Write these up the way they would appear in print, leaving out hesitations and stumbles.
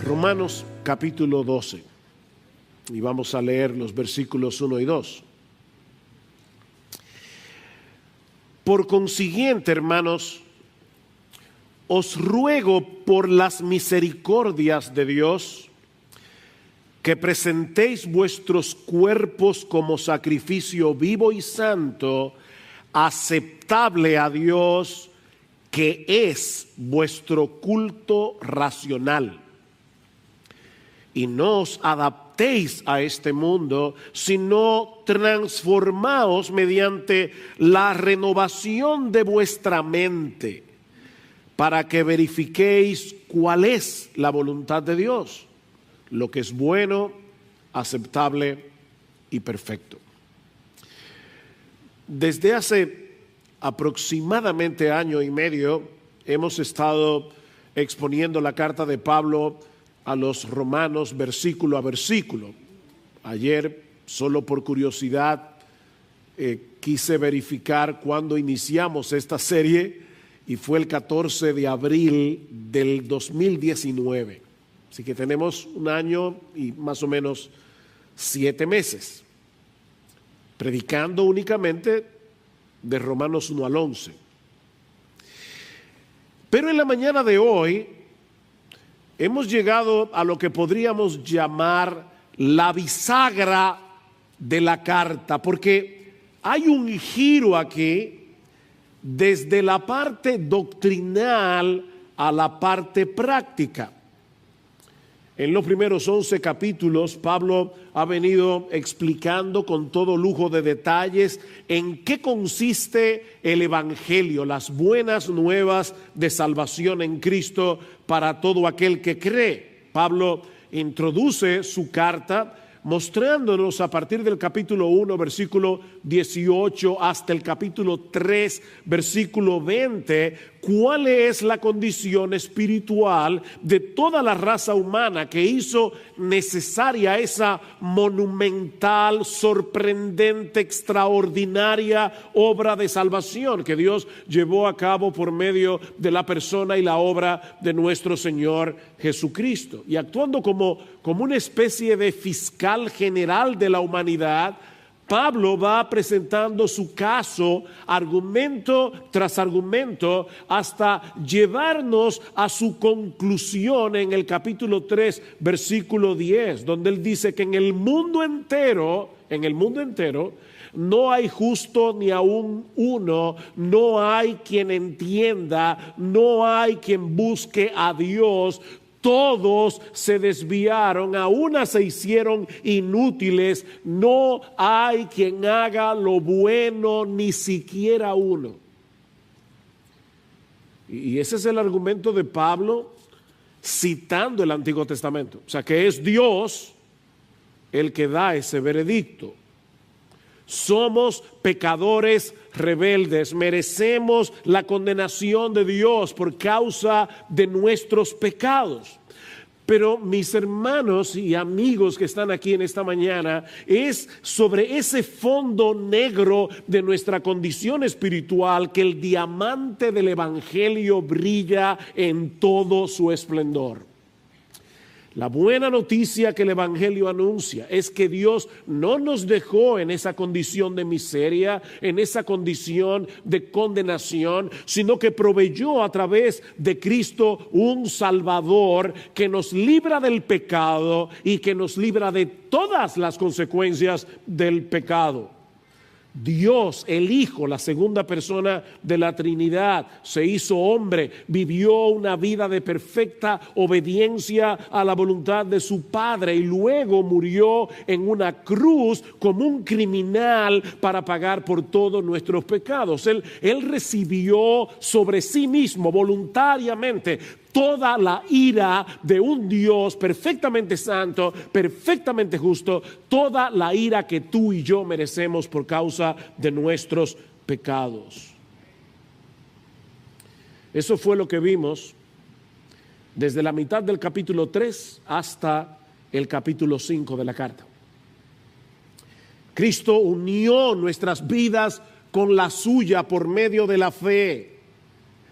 Romanos capítulo 12, y vamos a leer los versículos 1 y 2. Por consiguiente, hermanos, os ruego por las misericordias de Dios que presentéis vuestros cuerpos como sacrificio vivo y santo, aceptable a Dios, que es vuestro culto racional. Y no os adaptéis a este mundo, sino transformaos mediante la renovación de vuestra mente, para que verifiquéis cuál es la voluntad de Dios, lo que es bueno, aceptable y perfecto. Desde hace aproximadamente año y medio hemos estado exponiendo la carta de Pablo a los romanos versículo a versículo. Ayer, solo por curiosidad, quise verificar cuándo iniciamos esta serie y fue el 14 de abril del 2019. Así que tenemos un año y más o menos 7 meses predicando únicamente de Romanos 1 al 11. Pero en la mañana de hoy hemos llegado a lo que podríamos llamar la bisagra de la carta, porque hay un giro aquí desde la parte doctrinal a la parte práctica. En los primeros 11 capítulos, Pablo ha venido explicando con todo lujo de detalles en qué consiste el Evangelio, las buenas nuevas de salvación en Cristo para todo aquel que cree. Pablo introduce su carta mostrándonos a partir del capítulo 1, versículo 18, hasta el capítulo 3, versículo 20, cuál es la condición espiritual de toda la raza humana que hizo necesaria esa monumental, sorprendente, extraordinaria obra de salvación que Dios llevó a cabo por medio de la persona y la obra de nuestro Señor Jesucristo. Y actuando como una especie de fiscal general de la humanidad, Pablo va presentando su caso, argumento tras argumento, hasta llevarnos a su conclusión en el capítulo 3, versículo 10, donde él dice que en el mundo entero, no hay justo ni aún uno, no hay quien entienda, no hay quien busque a Dios. Todos se desviaron, a una se hicieron inútiles, no hay quien haga lo bueno, ni siquiera uno. Y ese es el argumento de Pablo citando el Antiguo Testamento. O sea, que es Dios el que da ese veredicto. Somos pecadores rebeldes, merecemos la condenación de Dios por causa de nuestros pecados. Pero mis hermanos y amigos que están aquí en esta mañana, es sobre ese fondo negro de nuestra condición espiritual que el diamante del Evangelio brilla en todo su esplendor. La buena noticia que el Evangelio anuncia es que Dios no nos dejó en esa condición de miseria, en esa condición de condenación, sino que proveyó a través de Cristo un Salvador que nos libra del pecado y que nos libra de todas las consecuencias del pecado. Dios, el Hijo, la segunda persona de la Trinidad, se hizo hombre, vivió una vida de perfecta obediencia a la voluntad de su Padre y luego murió en una cruz como un criminal para pagar por todos nuestros pecados. Él recibió sobre sí mismo voluntariamente toda la ira de un Dios perfectamente santo, perfectamente justo, toda la ira que tú y yo merecemos por causa de nuestros pecados. Eso fue lo que vimos desde la mitad del capítulo 3 hasta el capítulo 5 de la carta. Cristo unió nuestras vidas con la suya por medio de la fe.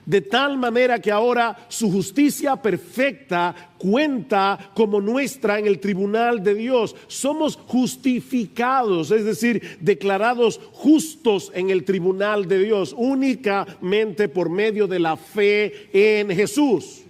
de tal manera que ahora su justicia perfecta cuenta como nuestra en el tribunal de Dios. Somos justificados, es decir, declarados justos en el tribunal de Dios, únicamente por medio de la fe en Jesús.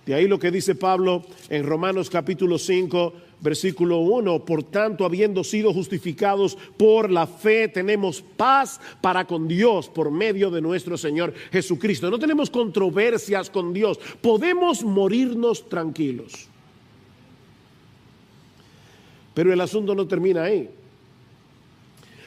De ahí lo que dice Pablo en Romanos capítulo 5, versículo 1, por tanto, habiendo sido justificados por la fe, tenemos paz para con Dios por medio de nuestro Señor Jesucristo. No tenemos controversias con Dios, podemos morirnos tranquilos. Pero el asunto no termina ahí,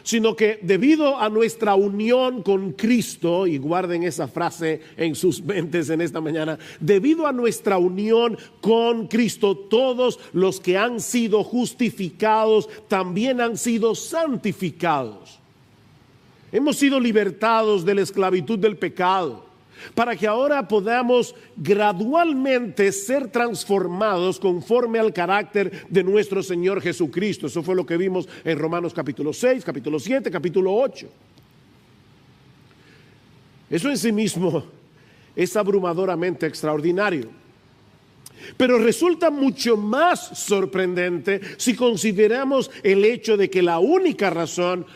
sino que debido a nuestra unión con Cristo, y guarden esa frase en sus mentes en esta mañana, debido a nuestra unión con Cristo, todos los que han sido justificados también han sido santificados. Hemos sido libertados de la esclavitud del pecado, para que ahora podamos gradualmente ser transformados conforme al carácter de nuestro Señor Jesucristo. Eso fue lo que vimos en Romanos capítulo 6, capítulo 7, capítulo 8. Eso en sí mismo es abrumadoramente extraordinario. Pero resulta mucho más sorprendente si consideramos el hecho de que la única razón,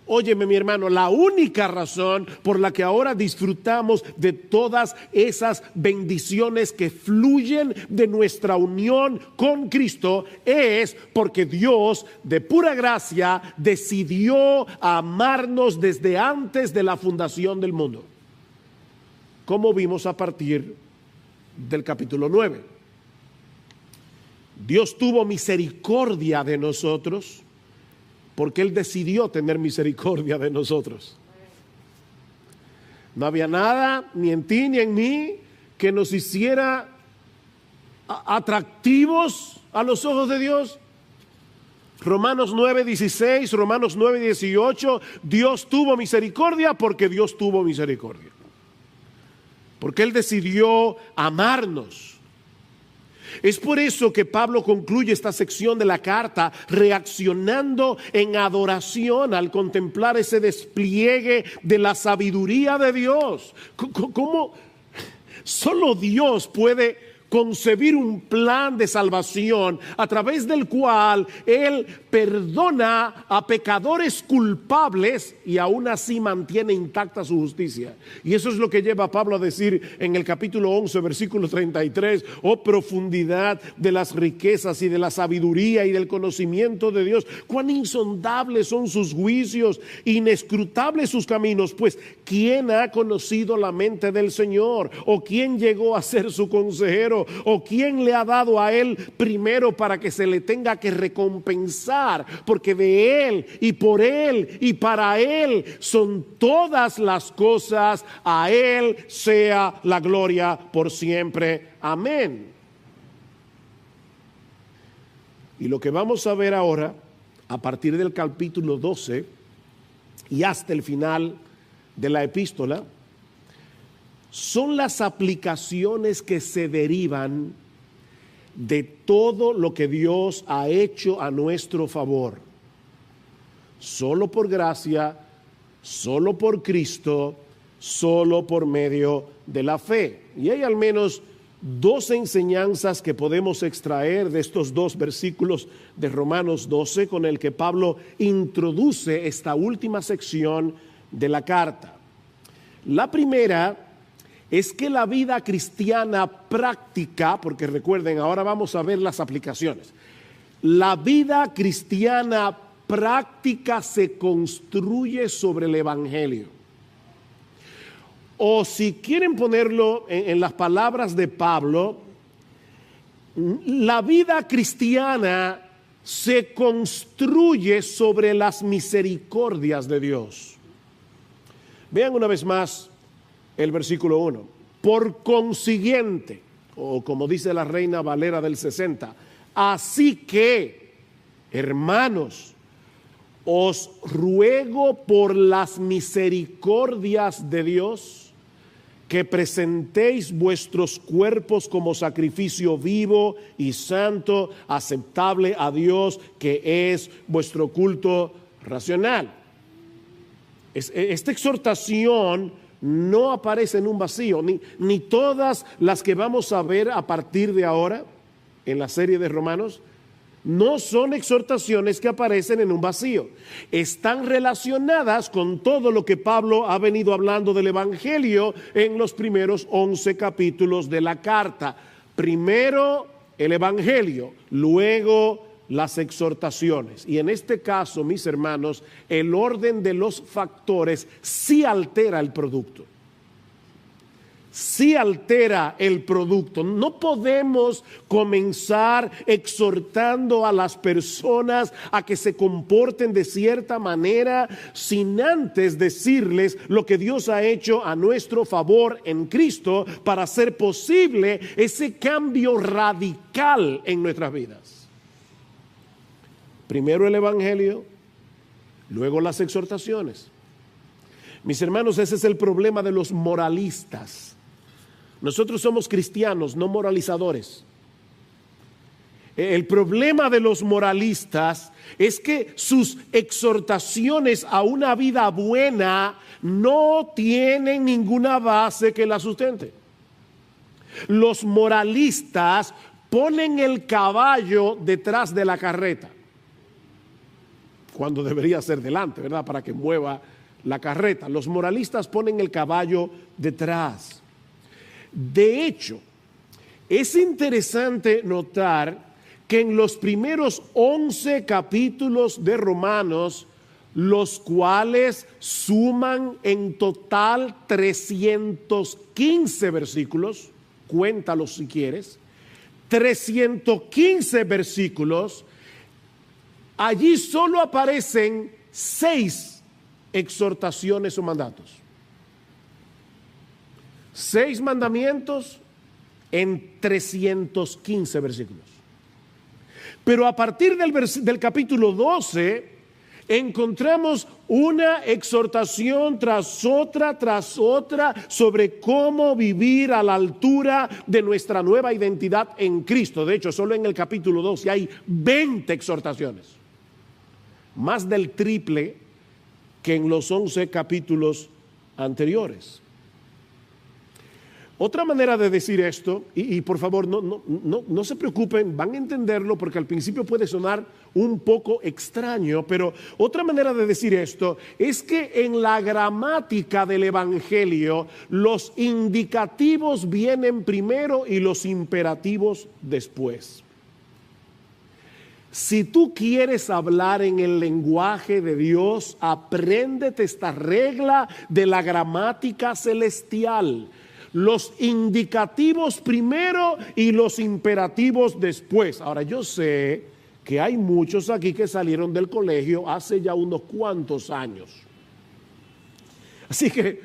óyeme mi hermano, la única razón por la que ahora disfrutamos de todas esas bendiciones que fluyen de nuestra unión con Cristo es porque Dios de pura gracia decidió amarnos desde antes de la fundación del mundo, como vimos a partir del capítulo 9. Dios tuvo misericordia de nosotros porque Él decidió tener misericordia de nosotros. No había nada, ni en ti ni en mí, que nos hiciera atractivos a los ojos de Dios. Romanos 9:16, Romanos 9:18, Dios tuvo misericordia porque Dios tuvo misericordia. Porque Él decidió amarnos. Es por eso que Pablo concluye esta sección de la carta reaccionando en adoración al contemplar ese despliegue de la sabiduría de Dios. ¿Cómo solo Dios puede concebir un plan de salvación a través del cual Él perdona a pecadores culpables y aún así mantiene intacta su justicia? Y eso es lo que lleva a Pablo a decir en el capítulo 11, versículo 33, oh profundidad de las riquezas y de la sabiduría y del conocimiento de Dios, cuán insondables son sus juicios, inescrutables sus caminos, pues ¿quién ha conocido la mente del Señor? ¿O quién llegó a ser su consejero? ¿O quién le ha dado a Él primero para que se le tenga que recompensar? Porque de Él y por Él y para Él son todas las cosas. A Él sea la gloria por siempre. Amén. Y lo que vamos a ver ahora, a partir del capítulo 12 y hasta el final de la epístola, son las aplicaciones que se derivan de todo lo que Dios ha hecho a nuestro favor. Solo por gracia, solo por Cristo, solo por medio de la fe. Y hay al menos dos enseñanzas que podemos extraer de estos dos versículos de Romanos 12 con el que Pablo introduce esta última sección de la carta. La primera es que la vida cristiana práctica, porque recuerden, ahora vamos a ver las aplicaciones. La vida cristiana práctica se construye sobre el Evangelio. O si quieren ponerlo en las palabras de Pablo, la vida cristiana se construye sobre las misericordias de Dios. Vean una vez más el versículo 1. Por consiguiente, o como dice la Reina Valera del 60, así que, hermanos, os ruego por las misericordias de Dios que presentéis vuestros cuerpos como sacrificio vivo y santo, aceptable a Dios, que es vuestro culto racional. Esta exhortación no aparece en un vacío, ni todas las que vamos a ver a partir de ahora en la serie de Romanos, no son exhortaciones que aparecen en un vacío. Están relacionadas con todo lo que Pablo ha venido hablando del Evangelio en los primeros 11 capítulos de la carta. Primero el Evangelio, luego las exhortaciones. Y en este caso, mis hermanos, el orden de los factores sí altera el producto. Sí altera el producto. No podemos comenzar exhortando a las personas a que se comporten de cierta manera sin antes decirles lo que Dios ha hecho a nuestro favor en Cristo para hacer posible ese cambio radical en nuestras vidas. Primero el Evangelio, luego las exhortaciones. Mis hermanos, ese es el problema de los moralistas. Nosotros somos cristianos, no moralizadores. El problema de los moralistas es que sus exhortaciones a una vida buena no tienen ninguna base que la sustente. Los moralistas ponen el caballo detrás de la carreta, cuando debería ser delante, ¿verdad? Para que mueva la carreta. Los moralistas ponen el caballo detrás. De hecho, es interesante notar que en los primeros 11 capítulos de Romanos, los cuales suman en total 315 versículos, cuéntalos si quieres, 315 versículos, allí solo aparecen 6 exhortaciones o mandatos. 6 mandamientos en 315 versículos. Pero a partir del capítulo 12 encontramos una exhortación tras otra sobre cómo vivir a la altura de nuestra nueva identidad en Cristo. De hecho, solo en el capítulo 12 hay 20 exhortaciones, más del triple que en los 11 capítulos anteriores. Otra manera de decir esto, y por favor no se preocupen, van a entenderlo porque al principio puede sonar un poco extraño, pero otra manera de decir esto es que en la gramática del Evangelio los indicativos vienen primero y los imperativos después. Si tú quieres hablar en el lenguaje de Dios, apréndete esta regla de la gramática celestial. Los indicativos primero y los imperativos después. Ahora, yo sé que hay muchos aquí que salieron del colegio hace ya unos cuantos años. Así que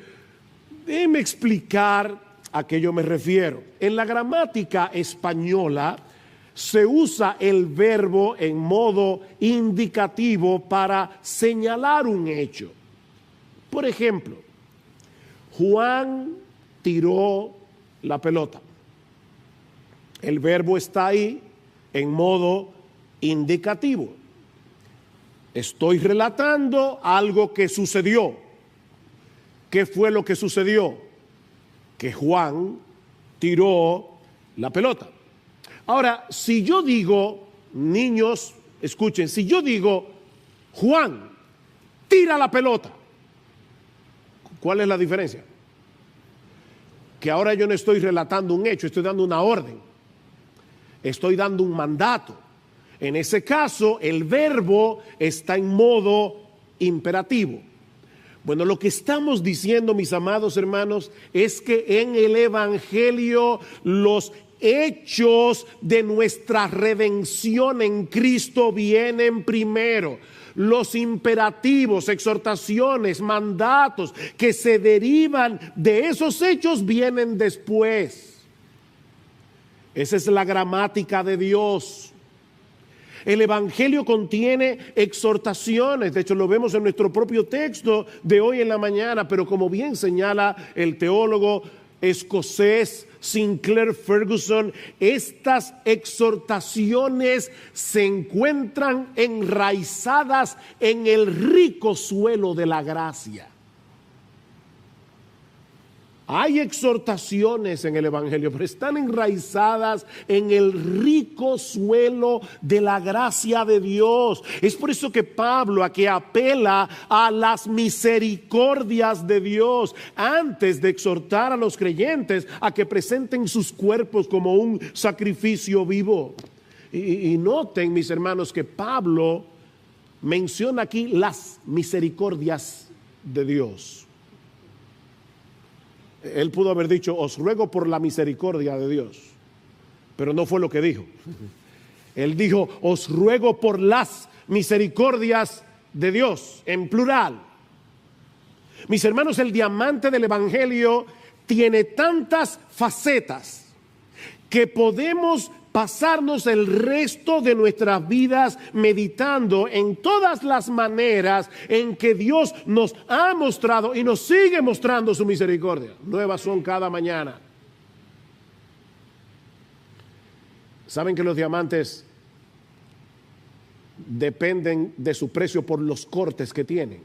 déjenme explicar a qué yo me refiero. En la gramática española se usa el verbo en modo indicativo para señalar un hecho. Por ejemplo, Juan tiró la pelota. El verbo está ahí en modo indicativo. Estoy relatando algo que sucedió. ¿Qué fue lo que sucedió? Que Juan tiró la pelota. Ahora, si yo digo, niños, escuchen, si yo digo, Juan, tira la pelota, ¿cuál es la diferencia? Que ahora yo no estoy relatando un hecho, estoy dando una orden, estoy dando un mandato. En ese caso, el verbo está en modo imperativo. Bueno, lo que estamos diciendo, mis amados hermanos, es que en el Evangelio los hechos de nuestra redención en Cristo vienen primero. Los imperativos, exhortaciones, mandatos que se derivan de esos hechos vienen después. Esa es la gramática de Dios. El Evangelio contiene exhortaciones, de hecho lo vemos en nuestro propio texto de hoy en la mañana, pero como bien señala el teólogo escocés Sinclair Ferguson, estas exhortaciones se encuentran enraizadas en el rico suelo de la gracia. Hay exhortaciones en el Evangelio, pero están enraizadas en el rico suelo de la gracia de Dios. Es por eso que Pablo aquí apela a las misericordias de Dios antes de exhortar a los creyentes a que presenten sus cuerpos como un sacrificio vivo. Y noten, mis hermanos, que Pablo menciona aquí las misericordias de Dios. Él pudo haber dicho, os ruego por la misericordia de Dios, pero no fue lo que dijo. Él dijo, os ruego por las misericordias de Dios, en plural. Mis hermanos, el diamante del Evangelio tiene tantas facetas que podemos pasarnos el resto de nuestras vidas meditando en todas las maneras en que Dios nos ha mostrado y nos sigue mostrando su misericordia. Nuevas son cada mañana. ¿Saben que los diamantes dependen de su precio por los cortes que tienen?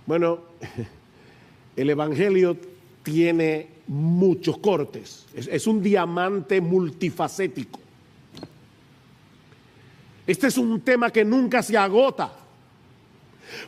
Bueno, el Evangelio tiene muchos cortes. Es un diamante multifacético. Este es un tema que nunca se agota.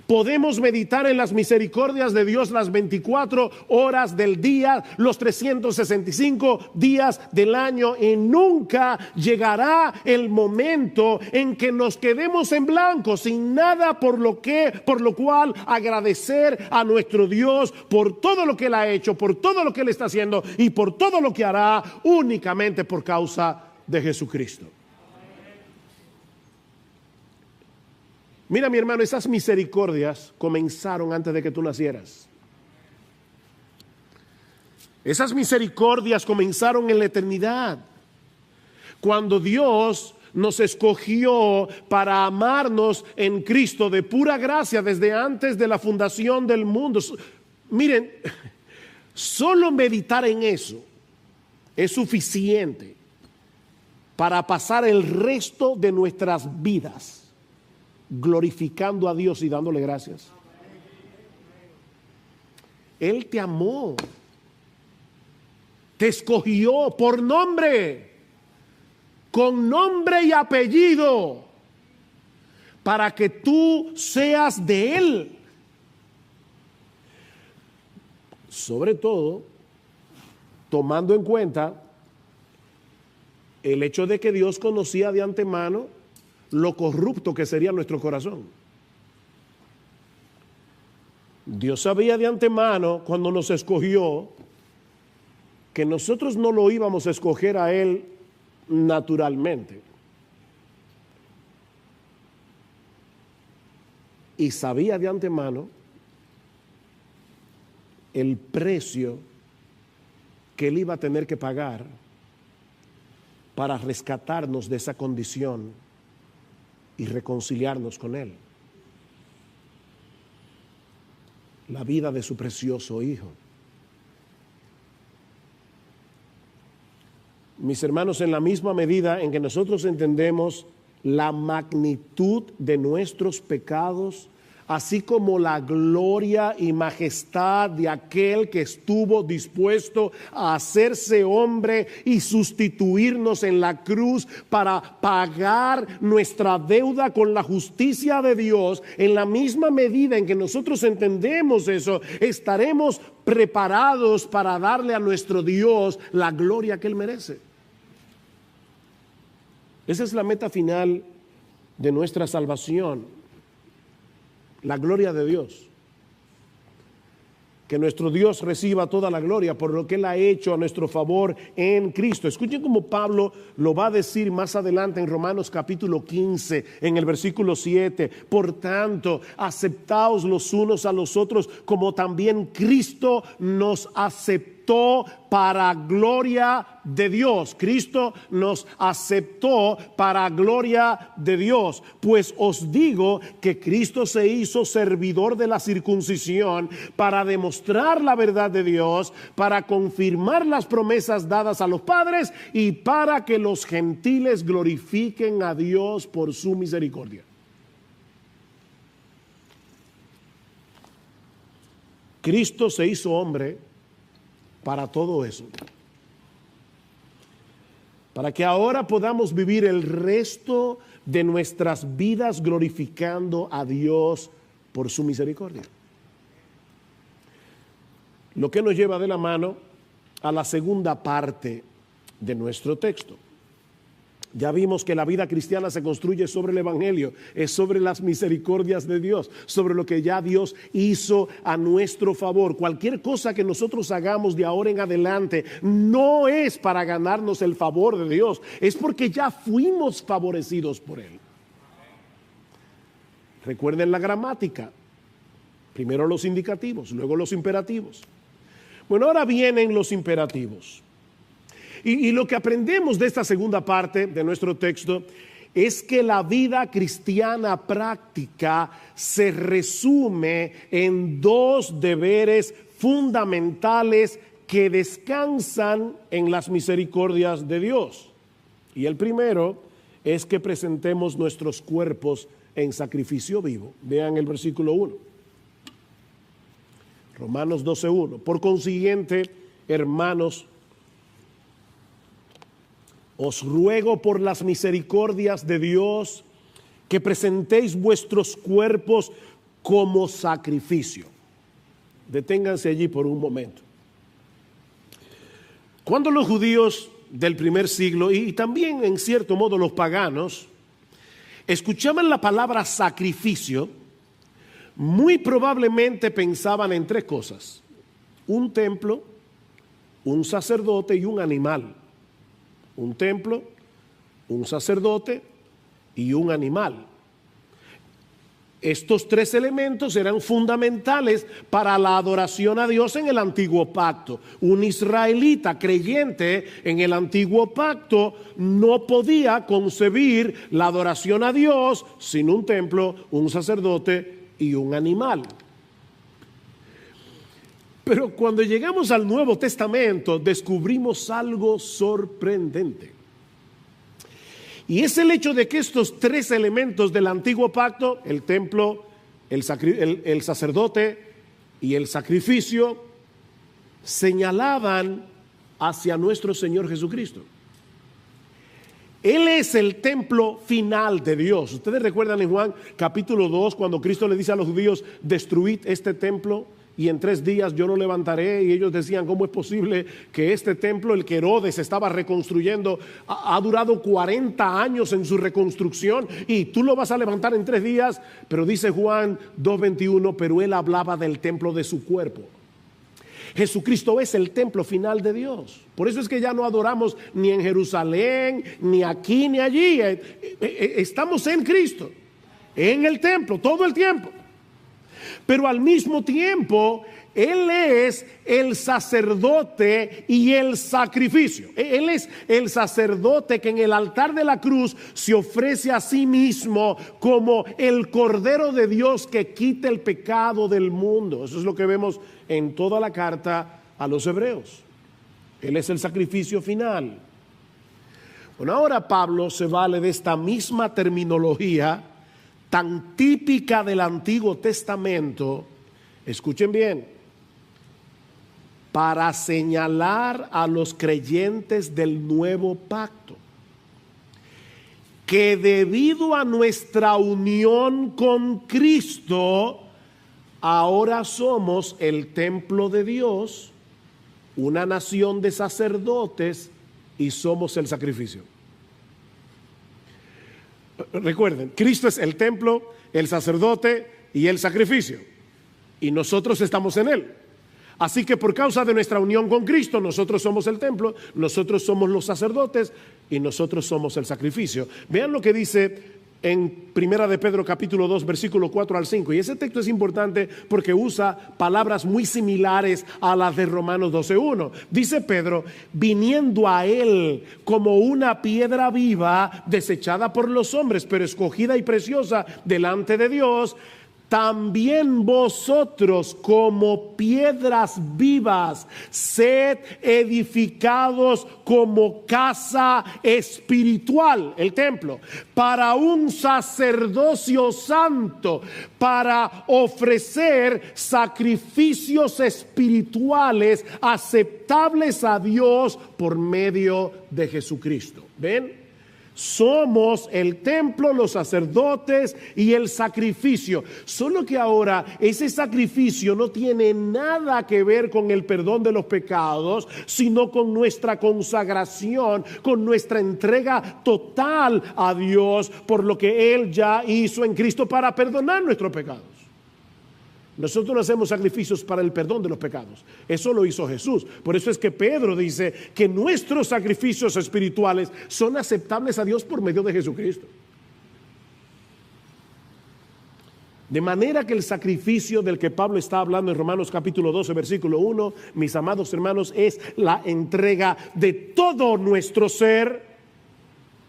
Podemos meditar en las misericordias de Dios las 24 horas del día, los 365 días del año, y nunca llegará el momento en que nos quedemos en blanco, sin nada por lo cual agradecer a nuestro Dios por todo lo que Él ha hecho, por todo lo que Él está haciendo y por todo lo que hará, únicamente por causa de Jesucristo. Mira, mi hermano, esas misericordias comenzaron antes de que tú nacieras. Esas misericordias comenzaron en la eternidad, cuando Dios nos escogió para amarnos en Cristo de pura gracia desde antes de la fundación del mundo. Miren, solo meditar en eso es suficiente para pasar el resto de nuestras vidas glorificando a Dios y dándole gracias. Él te amó, te escogió por nombre, con nombre y apellido, para que tú seas de Él. Sobre todo, tomando en cuenta el hecho de que Dios conocía de antemano lo corrupto que sería nuestro corazón. Dios sabía de antemano, cuando nos escogió, que nosotros no lo íbamos a escoger a Él naturalmente. Y sabía de antemano el precio que Él iba a tener que pagar para rescatarnos de esa condición y reconciliarnos con Él. La vida de su precioso Hijo. Mis hermanos, en la misma medida en que nosotros entendemos la magnitud de nuestros pecados, así como la gloria y majestad de aquel que estuvo dispuesto a hacerse hombre y sustituirnos en la cruz para pagar nuestra deuda con la justicia de Dios, en la misma medida en que nosotros entendemos eso, estaremos preparados para darle a nuestro Dios la gloria que Él merece. Esa es la meta final de nuestra salvación. La gloria de Dios. Que nuestro Dios reciba toda la gloria por lo que Él ha hecho a nuestro favor en Cristo. Escuchen cómo Pablo lo va a decir más adelante en Romanos capítulo 15, en el versículo 7. Por tanto, aceptaos los unos a los otros, como también Cristo nos aceptó para gloria de Dios. Cristo nos aceptó para gloria de Dios. Pues os digo que Cristo se hizo servidor de la circuncisión para demostrar la verdad de Dios, para confirmar las promesas dadas a los padres y para que los gentiles glorifiquen a Dios por su misericordia. Cristo se hizo hombre para todo eso. Para que ahora podamos vivir el resto de nuestras vidas glorificando a Dios por su misericordia. Lo que nos lleva de la mano a la segunda parte de nuestro texto. Ya vimos que la vida cristiana se construye sobre el Evangelio, es sobre las misericordias de Dios, sobre lo que ya Dios hizo a nuestro favor. Cualquier cosa que nosotros hagamos de ahora en adelante no es para ganarnos el favor de Dios, es porque ya fuimos favorecidos por Él. Recuerden la gramática, primero los indicativos, luego los imperativos. Bueno, ahora vienen los imperativos. Y lo que aprendemos de esta segunda parte de nuestro texto es que la vida cristiana práctica se resume en dos deberes fundamentales que descansan en las misericordias de Dios. Y el primero es que presentemos nuestros cuerpos en sacrificio vivo. Vean el versículo 1. Romanos 12:1. Por consiguiente, hermanos, os ruego por las misericordias de Dios que presentéis vuestros cuerpos como sacrificio. Deténganse allí por un momento. Cuando los judíos del primer siglo y también en cierto modo los paganos escuchaban la palabra sacrificio, muy probablemente pensaban en tres cosas: un templo, un sacerdote y un animal. Un templo, un sacerdote y un animal. Estos tres elementos eran fundamentales para la adoración a Dios en el antiguo pacto. Un israelita creyente en el antiguo pacto no podía concebir la adoración a Dios sin un templo, un sacerdote y un animal. Pero cuando llegamos al Nuevo Testamento descubrimos algo sorprendente. Y es el hecho de que estos tres elementos del antiguo pacto, el templo, el sacerdote y el sacrificio, señalaban hacia nuestro Señor Jesucristo. Él es el templo final de Dios. Ustedes recuerdan en Juan capítulo 2 cuando Cristo le dice a los judíos: destruid este templo y en 3 días yo lo levantaré. Y ellos decían: ¿cómo es posible que este templo, el que Herodes estaba reconstruyendo, ha durado 40 años en su reconstrucción y tú lo vas a levantar en 3 días? Pero dice Juan 2:21, pero él hablaba del templo de su cuerpo. Jesucristo es el templo final de Dios. Por eso es que ya no adoramos ni en Jerusalén, ni aquí, ni allí. Estamos en Cristo, en el templo, todo el tiempo. Pero al mismo tiempo, Él es el sacerdote y el sacrificio. Él es el sacerdote que en el altar de la cruz se ofrece a sí mismo como el Cordero de Dios que quita el pecado del mundo. Eso es lo que vemos en toda la carta a los hebreos. Él es el sacrificio final. Bueno, ahora Pablo se vale de esta misma terminología tan típica del Antiguo Testamento, escuchen bien, para señalar a los creyentes del nuevo pacto que debido a nuestra unión con Cristo, ahora somos el templo de Dios, una nación de sacerdotes y somos el sacrificio. Recuerden, Cristo es el templo, el sacerdote y el sacrificio, y nosotros estamos en Él. Así que por causa de nuestra unión con Cristo, nosotros somos el templo, nosotros somos los sacerdotes y nosotros somos el sacrificio. Vean lo que dice en Primera de Pedro capítulo 2 versículo 4 al 5, y ese texto es importante porque usa palabras muy similares a las de Romanos 12:1. Dice Pedro: viniendo a Él como una piedra viva desechada por los hombres, pero escogida y preciosa delante de Dios, también vosotros como piedras vivas, sed edificados como casa espiritual, el templo, para un sacerdocio santo, para ofrecer sacrificios espirituales aceptables a Dios por medio de Jesucristo. ¿Ven? Somos el templo, los sacerdotes y el sacrificio. Solo que ahora ese sacrificio no tiene nada que ver con el perdón de los pecados, sino con nuestra consagración, con nuestra entrega total a Dios por lo que Él ya hizo en Cristo para perdonar nuestros pecados. Nosotros no hacemos sacrificios para el perdón de los pecados. Eso lo hizo Jesús. Por eso es que Pedro dice que nuestros sacrificios espirituales son aceptables a Dios por medio de Jesucristo. De manera que el sacrificio del que Pablo está hablando en Romanos capítulo 12, versículo 1, mis amados hermanos, es la entrega de todo nuestro ser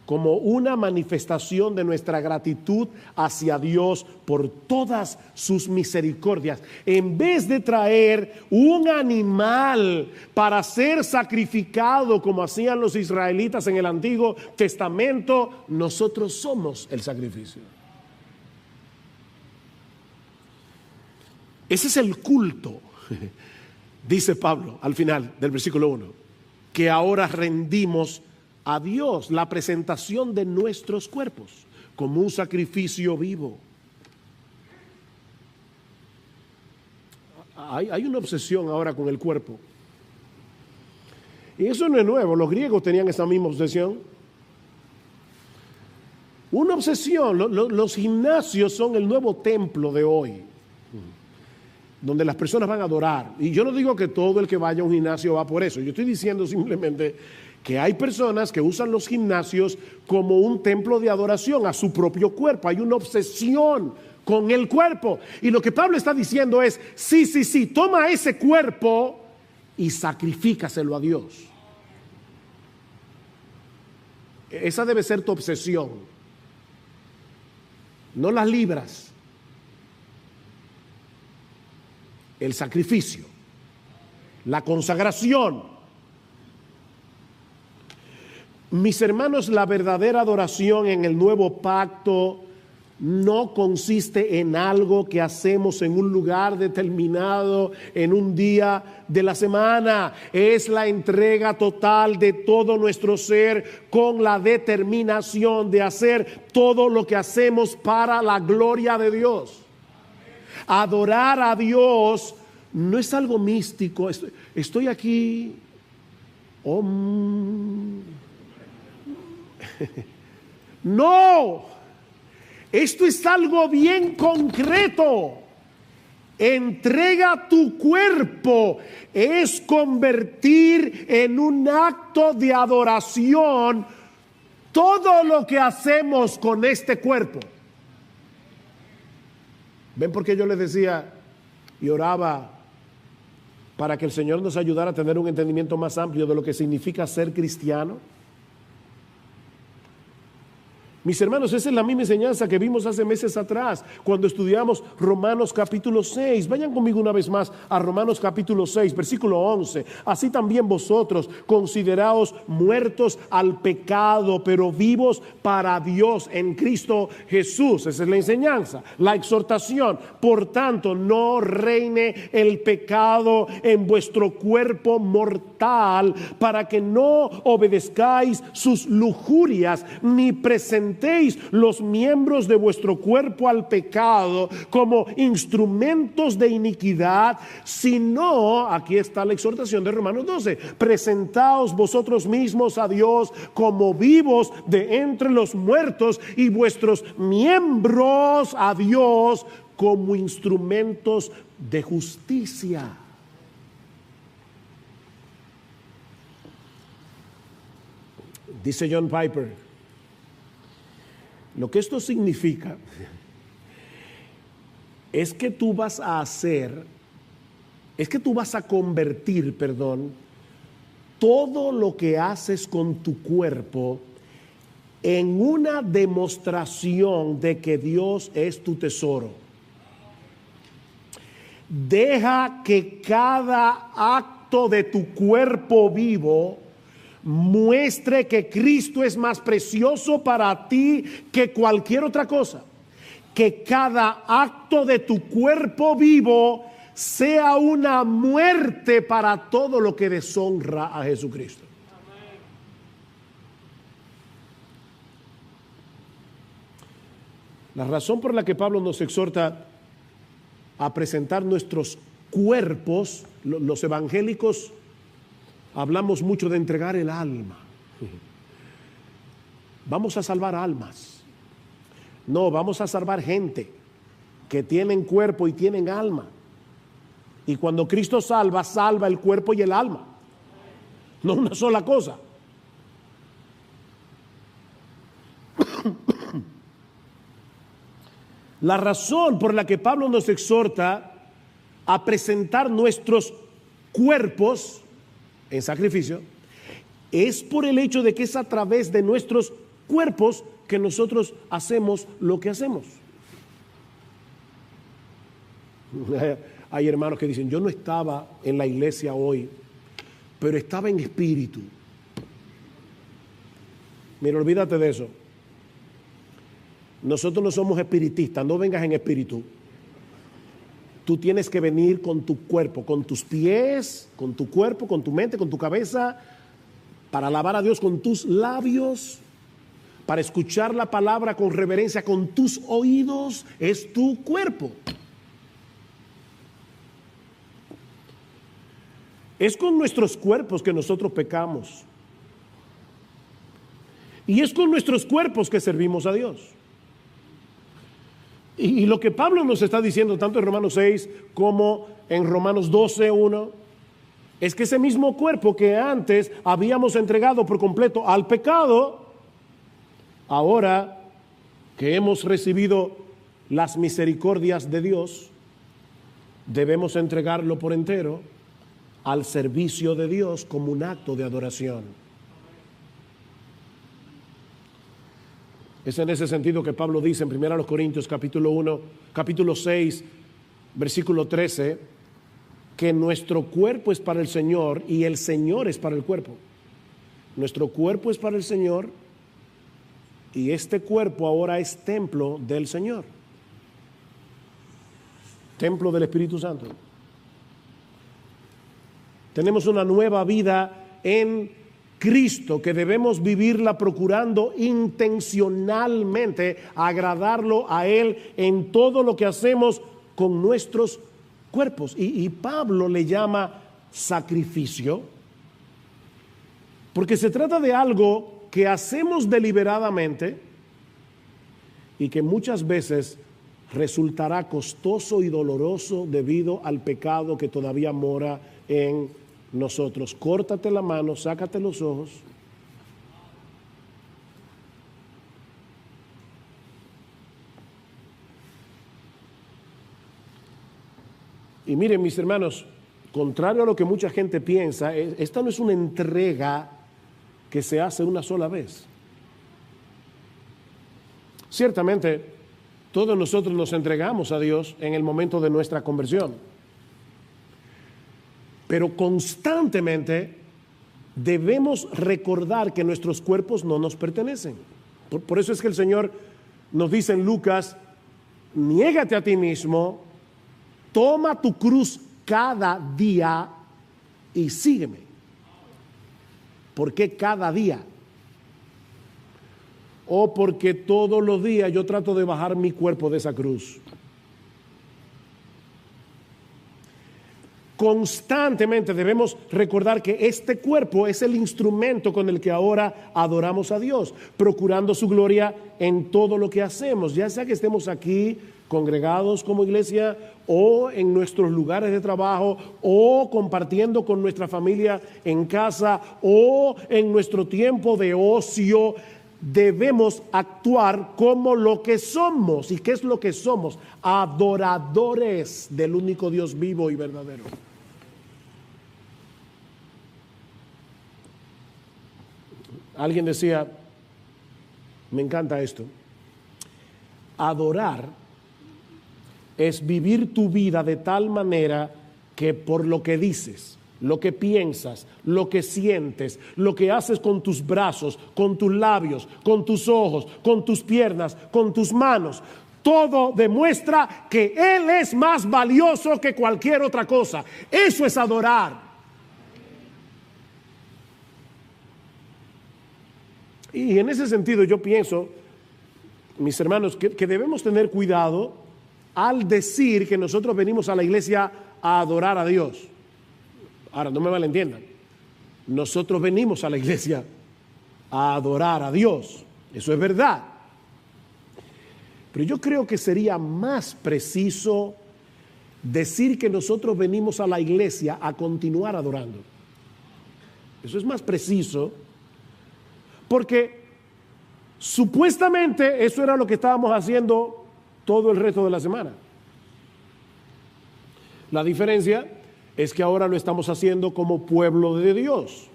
como una manifestación de nuestra gratitud hacia Dios por todas sus misericordias. En vez de traer un animal para ser sacrificado como hacían los israelitas en el Antiguo Testamento, nosotros somos el sacrificio. Ese es el culto, dice Pablo al final del versículo 1, que ahora rendimos a Dios, la presentación de nuestros cuerpos como un sacrificio vivo. Hay una obsesión ahora con el cuerpo. Y eso no es nuevo, los griegos tenían esa misma obsesión. Una obsesión, los gimnasios son el nuevo templo de hoy, donde las personas van a adorar. Y yo no digo que todo el que vaya a un gimnasio va por eso, yo estoy diciendo simplemente que hay personas que usan los gimnasios como un templo de adoración a su propio cuerpo. Hay una obsesión con el cuerpo. Y lo que Pablo está diciendo es, sí, toma ese cuerpo y sacrifícaselo a Dios. Esa debe ser tu obsesión. No las libras. El sacrificio, la consagración. Mis hermanos, la verdadera adoración en el nuevo pacto no consiste en algo que hacemos en un lugar determinado, en un día de la semana. Es la entrega total de todo nuestro ser con la determinación de hacer todo lo que hacemos para la gloria de Dios. Adorar a Dios no es algo místico. Estoy aquí. No, esto es algo bien concreto. Entrega tu cuerpo es convertir en un acto de adoración todo lo que hacemos con este cuerpo. ¿Ven por qué yo les decía y oraba para que el Señor nos ayudara a tener un entendimiento más amplio de lo que significa ser cristiano? Mis hermanos, esa es la misma enseñanza que vimos hace meses atrás cuando estudiamos Romanos capítulo 6. Vayan conmigo una vez más a Romanos capítulo 6, versículo 11. Así también vosotros consideraos muertos al pecado, pero vivos para Dios en Cristo Jesús. Esa es la enseñanza, la exhortación. Por tanto, no reine el pecado en vuestro cuerpo mortal, para que no obedezcáis sus lujurias, ni presentéis los miembros de vuestro cuerpo al pecado como instrumentos de iniquidad, sino, aquí está la exhortación de Romanos 12, presentaos vosotros mismos a Dios como vivos de entre los muertos y vuestros miembros a Dios como instrumentos de justicia. Dice John Piper, lo que esto significa es que tú vas a convertir, todo lo que haces con tu cuerpo en una demostración de que Dios es tu tesoro. deja que cada acto de tu cuerpo vivo muestre que Cristo es más precioso para ti que cualquier otra cosa. Que cada acto de tu cuerpo vivo sea una muerte para todo lo que deshonra a Jesucristo. La razón por la que Pablo nos exhorta a presentar nuestros cuerpos, los evangélicos hablamos mucho de entregar el alma. Vamos a salvar almas. No, vamos a salvar gente que tienen cuerpo y tienen alma. Y cuando Cristo salva, salva el cuerpo y el alma. No una sola cosa. La razón por la que Pablo nos exhorta a presentar nuestros cuerpos en sacrificio es por el hecho de que es a través de nuestros cuerpos que nosotros hacemos lo que hacemos. Hay hermanos que dicen, yo no estaba en la iglesia hoy, pero estaba en espíritu. Mira, olvídate de eso. Nosotros no somos espiritistas, no vengas en espíritu. Tú tienes que venir con tu cuerpo, con tus pies, con tu cuerpo, con tu mente, con tu cabeza, para alabar a Dios con tus labios, para escuchar la palabra con reverencia con tus oídos. Es tu cuerpo. Es con nuestros cuerpos que nosotros pecamos. Y es con nuestros cuerpos que servimos a Dios. Y lo que Pablo nos está diciendo tanto en Romanos 6 como en Romanos 12:1 es que ese mismo cuerpo que antes habíamos entregado por completo al pecado, ahora que hemos recibido las misericordias de Dios, debemos entregarlo por entero al servicio de Dios como un acto de adoración. Es en ese sentido que Pablo dice en 1 Corintios capítulo 6, versículo 13, que nuestro cuerpo es para el Señor y el Señor es para el cuerpo. Nuestro cuerpo es para el Señor y este cuerpo ahora es templo del Señor. Templo del Espíritu Santo. Tenemos una nueva vida en Cristo que debemos vivirla procurando intencionalmente agradarlo a Él en todo lo que hacemos con nuestros cuerpos. Y Pablo le llama sacrificio porque se trata de algo que hacemos deliberadamente y que muchas veces resultará costoso y doloroso debido al pecado que todavía mora en nosotros. Córtate la mano, sácate los ojos. Y miren, mis hermanos, contrario a lo que mucha gente piensa, esta no es una entrega que se hace una sola vez. Ciertamente, todos nosotros nos entregamos a Dios en el momento de nuestra conversión. Pero constantemente debemos recordar que nuestros cuerpos no nos pertenecen. Por eso es que el Señor nos dice en Lucas, niégate a ti mismo, toma tu cruz cada día y sígueme. ¿Por qué cada día? O porque todos los días yo trato de bajar mi cuerpo de esa cruz. Constantemente debemos recordar que este cuerpo es el instrumento con el que ahora adoramos a Dios, procurando su gloria en todo lo que hacemos, ya sea que estemos aquí congregados como iglesia o en nuestros lugares de trabajo o compartiendo con nuestra familia en casa o en nuestro tiempo de ocio. Debemos actuar como lo que somos. ¿Y qué es lo que somos? Adoradores del único Dios vivo y verdadero. Alguien decía, me encanta esto, adorar es vivir tu vida de tal manera que por lo que dices, lo que piensas, lo que sientes, lo que haces con tus brazos, con tus labios, con tus ojos, con tus piernas, con tus manos, todo demuestra que Él es más valioso que cualquier otra cosa. Eso es adorar. Y en ese sentido yo pienso, mis hermanos, que debemos tener cuidado al decir que nosotros venimos a la iglesia a adorar a Dios. Ahora, no me malentiendan. Nosotros venimos a la iglesia a adorar a Dios. Eso es verdad. Pero yo creo que sería más preciso decir que nosotros venimos a la iglesia a continuar adorando. Eso es más preciso, porque supuestamente eso era lo que estábamos haciendo todo el resto de la semana. La diferencia es que ahora lo estamos haciendo como pueblo de Dios,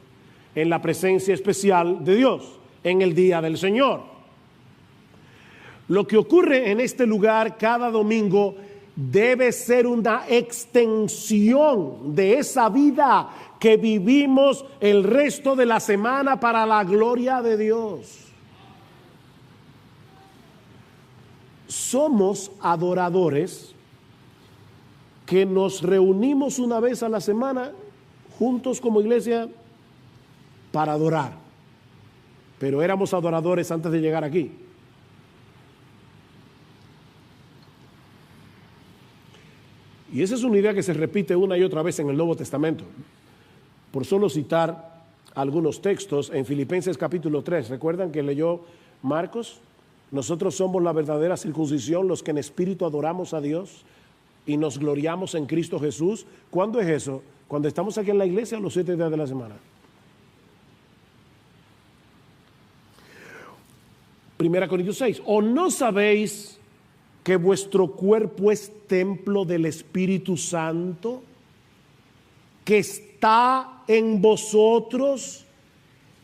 en la presencia especial de Dios, en el día del Señor. Lo que ocurre en este lugar cada domingo debe ser una extensión de esa vida que vivimos el resto de la semana para la gloria de Dios. Somos adoradores que nos reunimos una vez a la semana juntos como iglesia para adorar. Pero éramos adoradores antes de llegar aquí. Y esa es una idea que se repite una y otra vez en el Nuevo Testamento. Por solo citar algunos textos, en Filipenses capítulo 3, ¿recuerdan que leyó Marcos? Nosotros somos la verdadera circuncisión, los que en espíritu adoramos a Dios y nos gloriamos en Cristo Jesús. ¿Cuándo es eso? Cuando estamos aquí en la iglesia, los 7 días de la semana. 1 Corintios 6. ¿O no sabéis que vuestro cuerpo es templo del Espíritu Santo, que está en vosotros,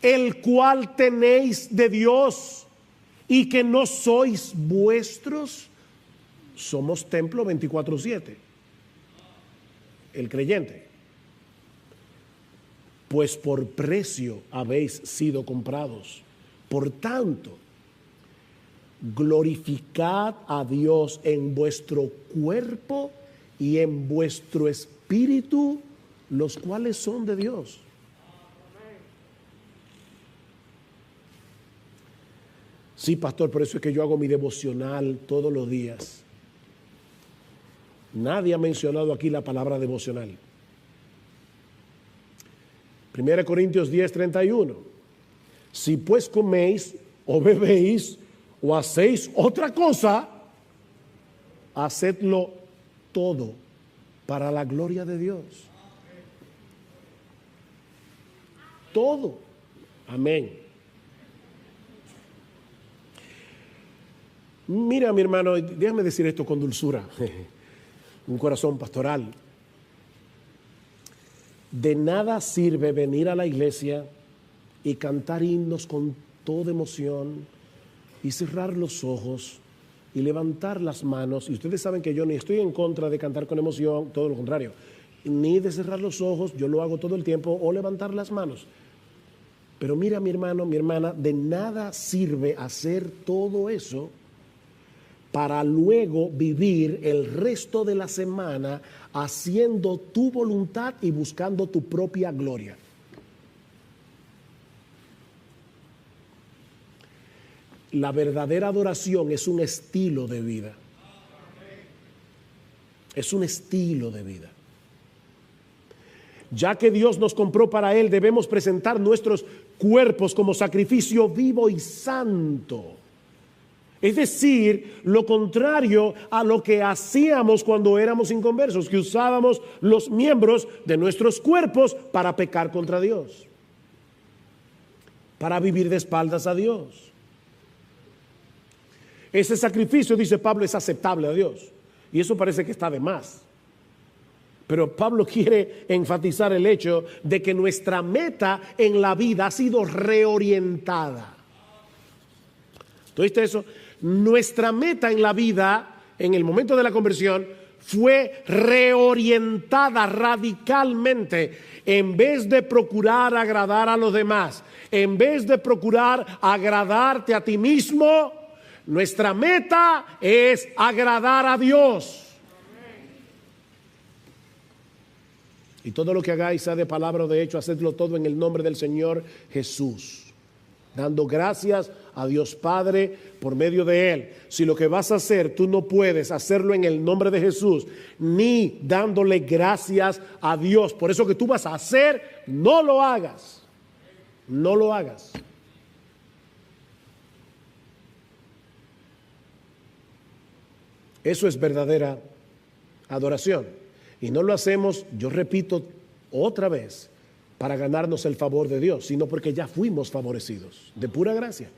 el cual tenéis de Dios, y que no sois vuestros? Somos templo 24/7, el creyente. Pues por precio habéis sido comprados. Por tanto, glorificad a Dios en vuestro cuerpo y en vuestro espíritu, los cuales son de Dios. Sí, pastor, por eso es que yo hago mi devocional todos los días. Nadie ha mencionado aquí la palabra devocional. 1 Corintios 10:31. Si pues coméis o bebéis o hacéis otra cosa, hacedlo todo para la gloria de Dios. Todo. Amén. Mira, mi hermano, déjame decir esto con dulzura, un corazón pastoral. De nada sirve venir a la iglesia y cantar himnos con toda emoción y cerrar los ojos y levantar las manos. Y ustedes saben que yo ni estoy en contra de cantar con emoción, todo lo contrario, ni de cerrar los ojos, yo lo hago todo el tiempo, o levantar las manos. Pero mira, mi hermano, mi hermana, de nada sirve hacer todo eso para luego vivir el resto de la semana haciendo tu voluntad y buscando tu propia gloria. La verdadera adoración es un estilo de vida. Es un estilo de vida. Ya que Dios nos compró para Él, debemos presentar nuestros cuerpos como sacrificio vivo y santo. Es decir, lo contrario a lo que hacíamos cuando éramos inconversos, que usábamos los miembros de nuestros cuerpos para pecar contra Dios, para vivir de espaldas a Dios. Ese sacrificio, dice Pablo, es aceptable a Dios. Y eso parece que está de más. Pero Pablo quiere enfatizar el hecho de que nuestra meta en la vida ha sido reorientada. ¿Oíste eso? Nuestra meta en la vida en el momento de la conversión fue reorientada radicalmente. En vez de procurar agradar a los demás, en vez de procurar agradarte a ti mismo, nuestra meta es agradar a Dios. Y todo lo que hagáis, sea de palabra o de hecho, hacedlo todo en el nombre del Señor Jesús, dando gracias a Dios Padre por medio de Él. Si lo que vas a hacer, tú no puedes hacerlo en el nombre de Jesús, ni dándole gracias a Dios por eso que tú vas a hacer, no lo hagas. No lo hagas. Eso es verdadera adoración. Y no lo hacemos, yo repito otra vez, para ganarnos el favor de Dios, sino porque ya fuimos favorecidos, de pura gracia.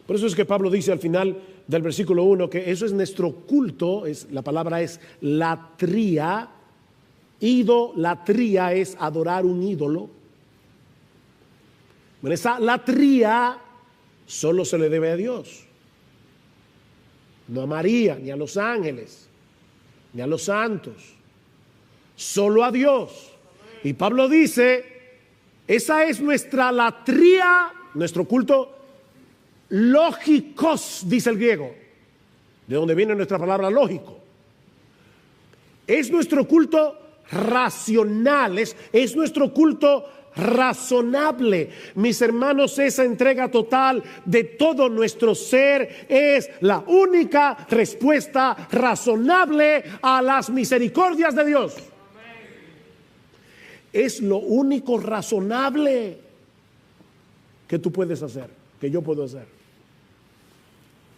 Por eso es que Pablo dice al final del versículo 1 que eso es nuestro culto, la palabra es latría. Idolatría es adorar un ídolo. Bueno, esa latría solo se le debe a Dios, no a María, ni a los ángeles, ni a los santos, solo a Dios. Y Pablo dice, esa es nuestra latría, nuestro culto lógicos, dice el griego, de donde viene nuestra palabra lógico. Es nuestro culto racional, es nuestro culto razonable. Mis hermanos, esa entrega total de todo nuestro ser es la única respuesta razonable a las misericordias de Dios. Es lo único razonable que tú puedes hacer, que yo puedo hacer.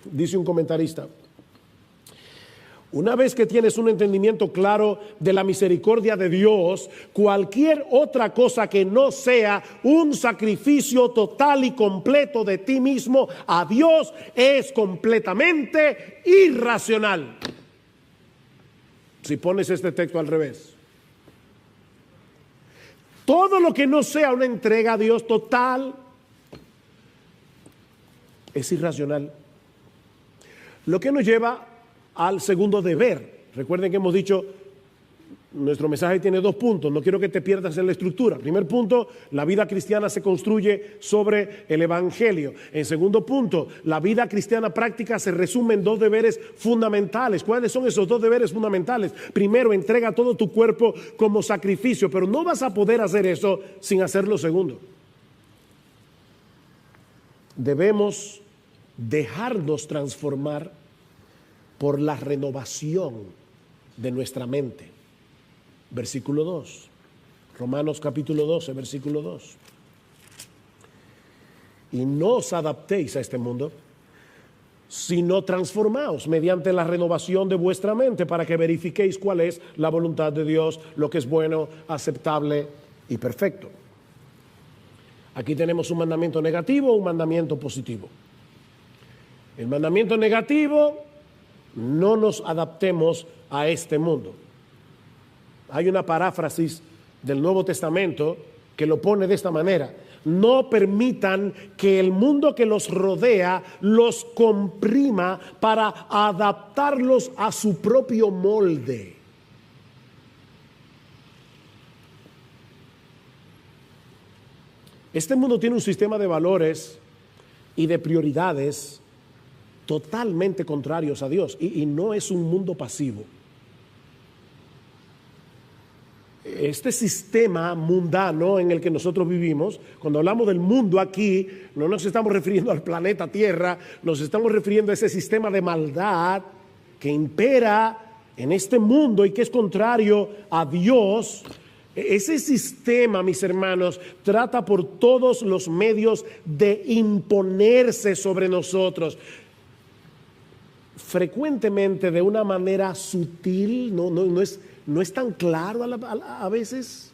Dice un comentarista: una vez que tienes un entendimiento claro de la misericordia de Dios, cualquier otra cosa que no sea un sacrificio total y completo de ti mismo a Dios es completamente irracional. Si pones este texto al revés, todo lo que no sea una entrega a Dios total es irracional. Lo que nos lleva al segundo deber. Recuerden que hemos dicho, nuestro mensaje tiene 2 puntos, no quiero que te pierdas en la estructura. Primer punto, la vida cristiana se construye sobre el evangelio. En segundo punto, la vida cristiana práctica se resume en 2 deberes fundamentales. ¿Cuáles son esos 2 deberes fundamentales? Primero, entrega todo tu cuerpo como sacrificio, pero no vas a poder hacer eso sin hacer lo segundo. Debemos dejarnos transformar por la renovación de nuestra mente. Versículo 2. Romanos capítulo 12, versículo 2. Y no os adaptéis a este mundo, sino transformaos mediante la renovación de vuestra mente, para que verifiquéis cuál es la voluntad de Dios, lo que es bueno, aceptable y perfecto. Aquí tenemos un mandamiento negativo, un mandamiento positivo. El mandamiento negativo: no nos adaptemos a este mundo. Hay una paráfrasis del Nuevo Testamento que lo pone de esta manera: no permitan que el mundo que los rodea los comprima para adaptarlos a su propio molde. Este mundo tiene un sistema de valores y de prioridades totalmente contrarios a Dios, y no es un mundo pasivo. Este sistema mundano en el que nosotros vivimos, cuando hablamos del mundo aquí, no nos estamos refiriendo al planeta Tierra, nos estamos refiriendo a ese sistema de maldad que impera en este mundo y que es contrario a Dios. Ese sistema, mis hermanos, trata por todos los medios de imponerse sobre nosotros. Frecuentemente de una manera sutil, no es tan claro a veces.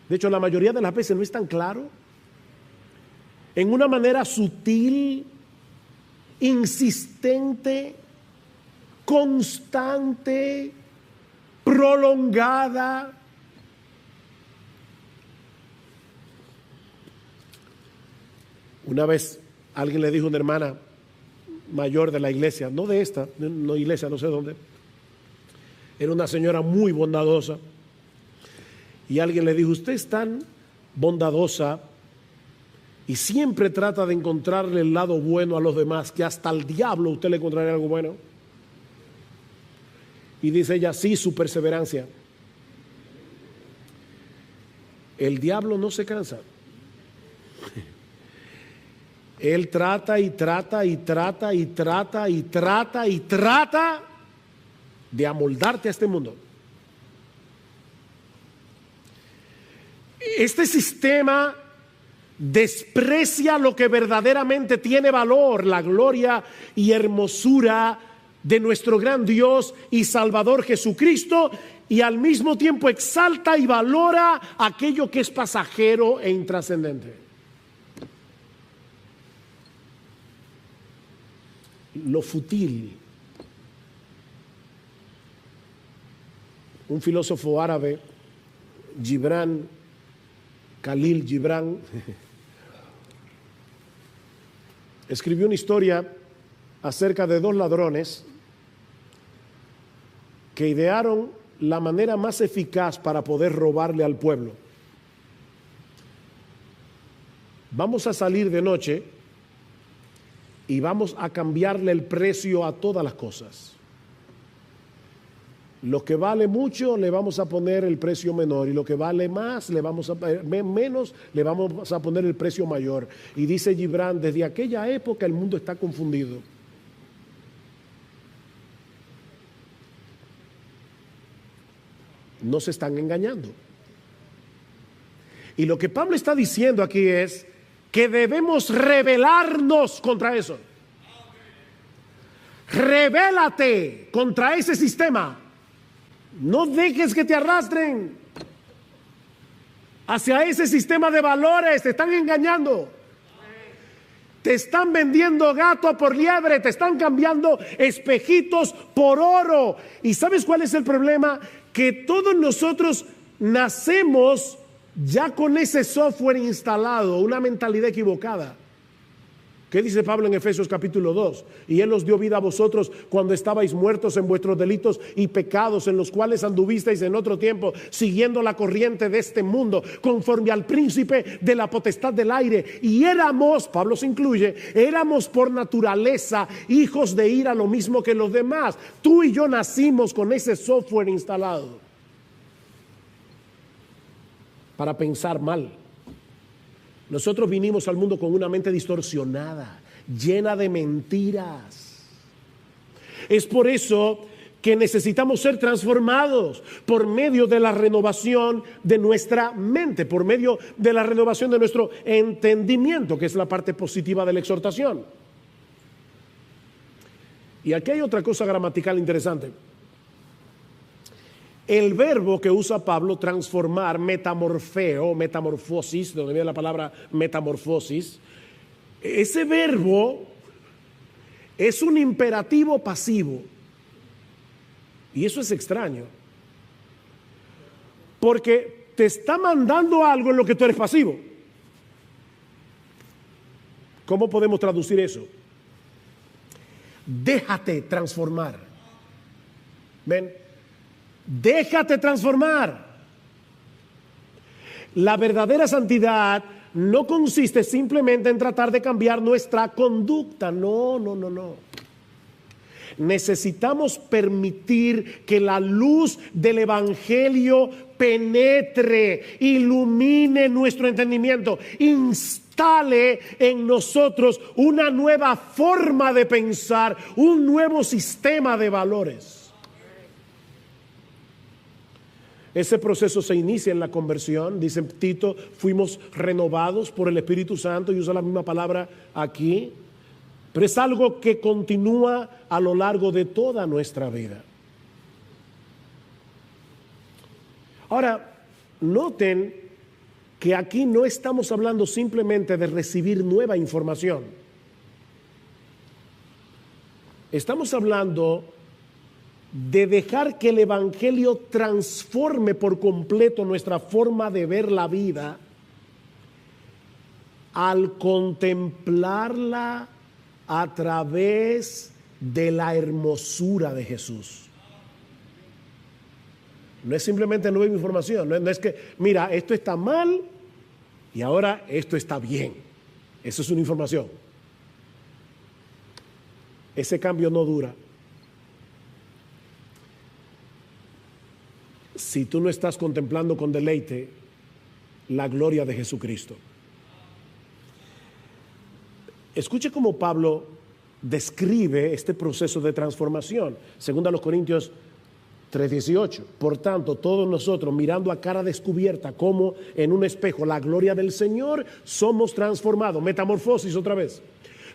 De hecho, la mayoría de las veces no es tan claro. En una manera sutil, insistente, constante, prolongada. Una vez alguien le dijo a una hermana: mayor de la iglesia, no de esta, no iglesia, no sé dónde. Era una señora muy bondadosa. Y alguien le dijo, usted es tan bondadosa y siempre trata de encontrarle el lado bueno a los demás, que hasta al diablo usted le encontraría algo bueno. Y dice ella, sí, su perseverancia. El diablo no se cansa. Él trata y trata y trata y trata y trata y trata de amoldarte a este mundo. Este sistema desprecia lo que verdaderamente tiene valor, la gloria y hermosura de nuestro gran Dios y Salvador Jesucristo, y al mismo tiempo exalta y valora aquello que es pasajero e intrascendente. Lo fútil. Un filósofo árabe, Khalil Gibran, escribió una historia acerca de dos ladrones que idearon la manera más eficaz para poder robarle al pueblo. Vamos a salir de noche y vamos a cambiarle el precio a todas las cosas. Lo que vale mucho le vamos a poner el precio menor, y lo que vale más menos le vamos a poner el precio mayor. Y dice Gibran, desde aquella época el mundo está confundido. No se están engañando. Y lo que Pablo está diciendo aquí es que debemos rebelarnos contra eso. Rebélate contra ese sistema. No dejes que te arrastren hacia ese sistema de valores. Te están engañando. Te están vendiendo gato por liebre. Te están cambiando espejitos por oro. ¿Y sabes cuál es el problema? Que todos nosotros nacemos ya con ese software instalado, una mentalidad equivocada. ¿Qué dice Pablo en Efesios capítulo 2? Y Él os dio vida a vosotros cuando estabais muertos en vuestros delitos y pecados, en los cuales anduvisteis en otro tiempo, siguiendo la corriente de este mundo, conforme al príncipe de la potestad del aire. Y éramos, Pablo se incluye, éramos por naturaleza hijos de ira, lo mismo que los demás. Tú y yo nacimos con ese software instalado para pensar mal. Nosotros vinimos al mundo con una mente distorsionada, llena de mentiras. Es por eso que necesitamos ser transformados por medio de la renovación de nuestra mente, por medio de la renovación de nuestro entendimiento, que es la parte positiva de la exhortación. Y aquí hay otra cosa gramatical interesante. El verbo que usa Pablo, transformar, metamorfeo, metamorfosis, de donde viene la palabra metamorfosis, ese verbo es un imperativo pasivo. Y eso es extraño, porque te está mandando algo en lo que tú eres pasivo. ¿Cómo podemos traducir eso? Déjate transformar. ¿Ven? Déjate transformar. La verdadera santidad no consiste simplemente en tratar de cambiar nuestra conducta. No. Necesitamos permitir que la luz del Evangelio penetre, ilumine nuestro entendimiento, instale en nosotros una nueva forma de pensar, un nuevo sistema de valores. Ese proceso se inicia en la conversión. Dice Tito, fuimos renovados por el Espíritu Santo, y usa la misma palabra aquí. Pero es algo que continúa a lo largo de toda nuestra vida. Ahora, noten que aquí no estamos hablando simplemente de recibir nueva información. Estamos hablando de dejar que el Evangelio transforme por completo nuestra forma de ver la vida al contemplarla a través de la hermosura de Jesús. No es simplemente nueva información, no es que, mira, esto está mal y ahora esto está bien. Eso es una información. Ese cambio no dura. Si tú no estás contemplando con deleite la gloria de Jesucristo. Escuche cómo Pablo describe este proceso de transformación. Según a los Corintios 3:18. Por tanto, todos nosotros, mirando a cara descubierta como en un espejo la gloria del Señor, somos transformados. Metamorfosis otra vez.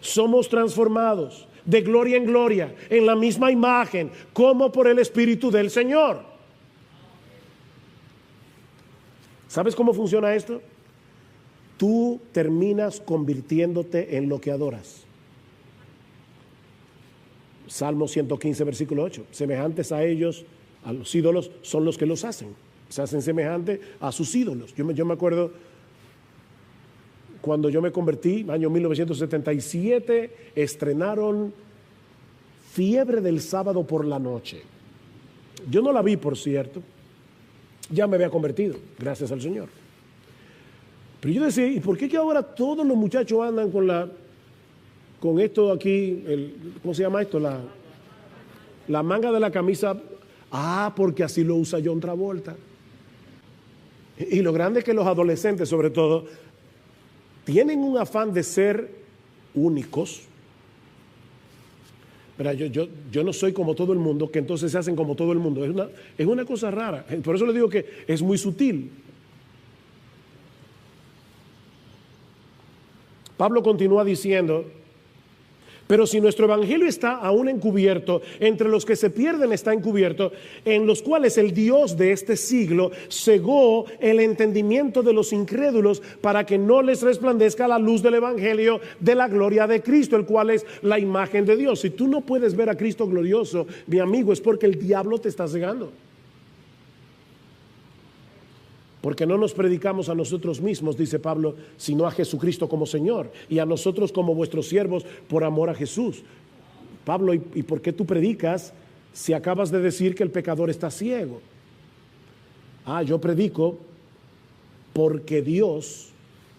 Somos transformados de gloria en gloria, en la misma imagen, como por el Espíritu del Señor. ¿Sabes cómo funciona esto? Tú terminas convirtiéndote en lo que adoras. Salmo 115, versículo 8. Semejantes a ellos, a los ídolos, son los que los hacen. Se hacen semejantes a sus ídolos. Yo me acuerdo cuando yo me convertí, año 1977, estrenaron Fiebre del Sábado por la Noche. Yo no la vi, por cierto. Ya me había convertido, gracias al Señor. Pero yo decía, ¿y por qué que ahora todos los muchachos andan con esto aquí, ¿cómo se llama esto? La manga de la camisa. Ah, porque así lo usa John Travolta. Y lo grande es que los adolescentes, sobre todo, tienen un afán de ser únicos. Pero yo no soy como todo el mundo, que entonces se hacen como todo el mundo. Es una cosa rara. Por eso le digo que es muy sutil. Pablo continúa diciendo, pero si nuestro evangelio está aún encubierto, entre los que se pierden está encubierto, en los cuales el Dios de este siglo cegó el entendimiento de los incrédulos para que no les resplandezca la luz del evangelio de la gloria de Cristo, el cual es la imagen de Dios. Si tú no puedes ver a Cristo glorioso, mi amigo, es porque el diablo te está cegando. Porque no nos predicamos a nosotros mismos, dice Pablo, sino a Jesucristo como Señor y a nosotros como vuestros siervos por amor a Jesús. Pablo, ¿y por qué tú predicas si acabas de decir que el pecador está ciego? Yo predico porque Dios,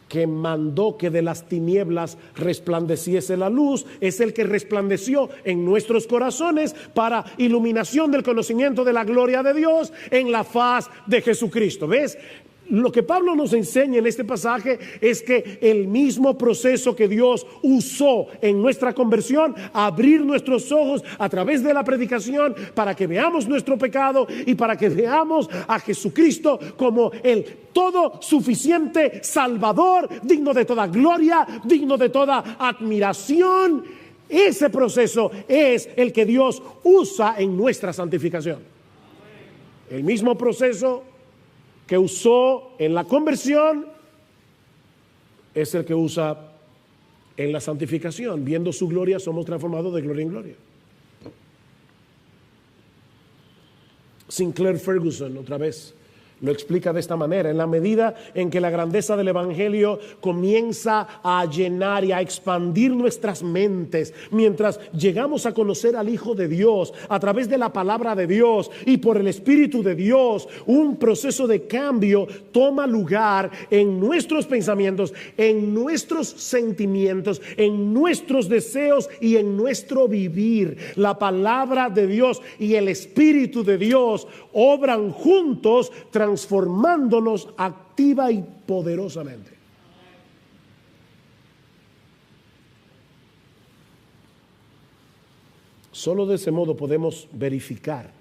que mandó que de las tinieblas resplandeciese la luz, es el que resplandeció en nuestros corazones para iluminación del conocimiento de la gloria de Dios en la faz de Jesucristo. ¿Ves? Lo que Pablo nos enseña en este pasaje es que el mismo proceso que Dios usó en nuestra conversión, abrir nuestros ojos a través de la predicación para que veamos nuestro pecado y para que veamos a Jesucristo como el todo suficiente Salvador, digno de toda gloria, digno de toda admiración. Ese proceso es el que Dios usa en nuestra santificación. El mismo proceso que usó en la conversión es el que usa en la santificación. Viendo su gloria somos transformados de gloria en gloria. Sinclair Ferguson, otra vez, lo explica de esta manera: en la medida en que la grandeza del evangelio comienza a llenar y a expandir nuestras mentes, mientras llegamos a conocer al Hijo de Dios a través de la palabra de Dios y por el Espíritu de Dios, un proceso de cambio toma lugar en nuestros pensamientos, en nuestros sentimientos, en nuestros deseos y en nuestro vivir. La palabra de Dios y el Espíritu de Dios obran juntos, transformándonos activa y poderosamente. Solo de ese modo podemos verificar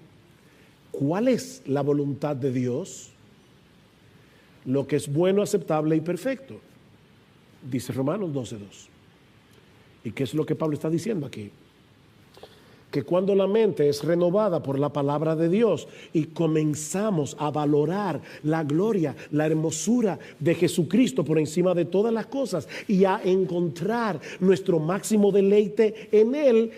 cuál es la voluntad de Dios, lo que es bueno, aceptable y perfecto. Dice Romanos 12:2. ¿Y qué es lo que Pablo está diciendo aquí? Que cuando la mente es renovada por la palabra de Dios y comenzamos a valorar la gloria, la hermosura de Jesucristo por encima de todas las cosas y a encontrar nuestro máximo deleite en Él,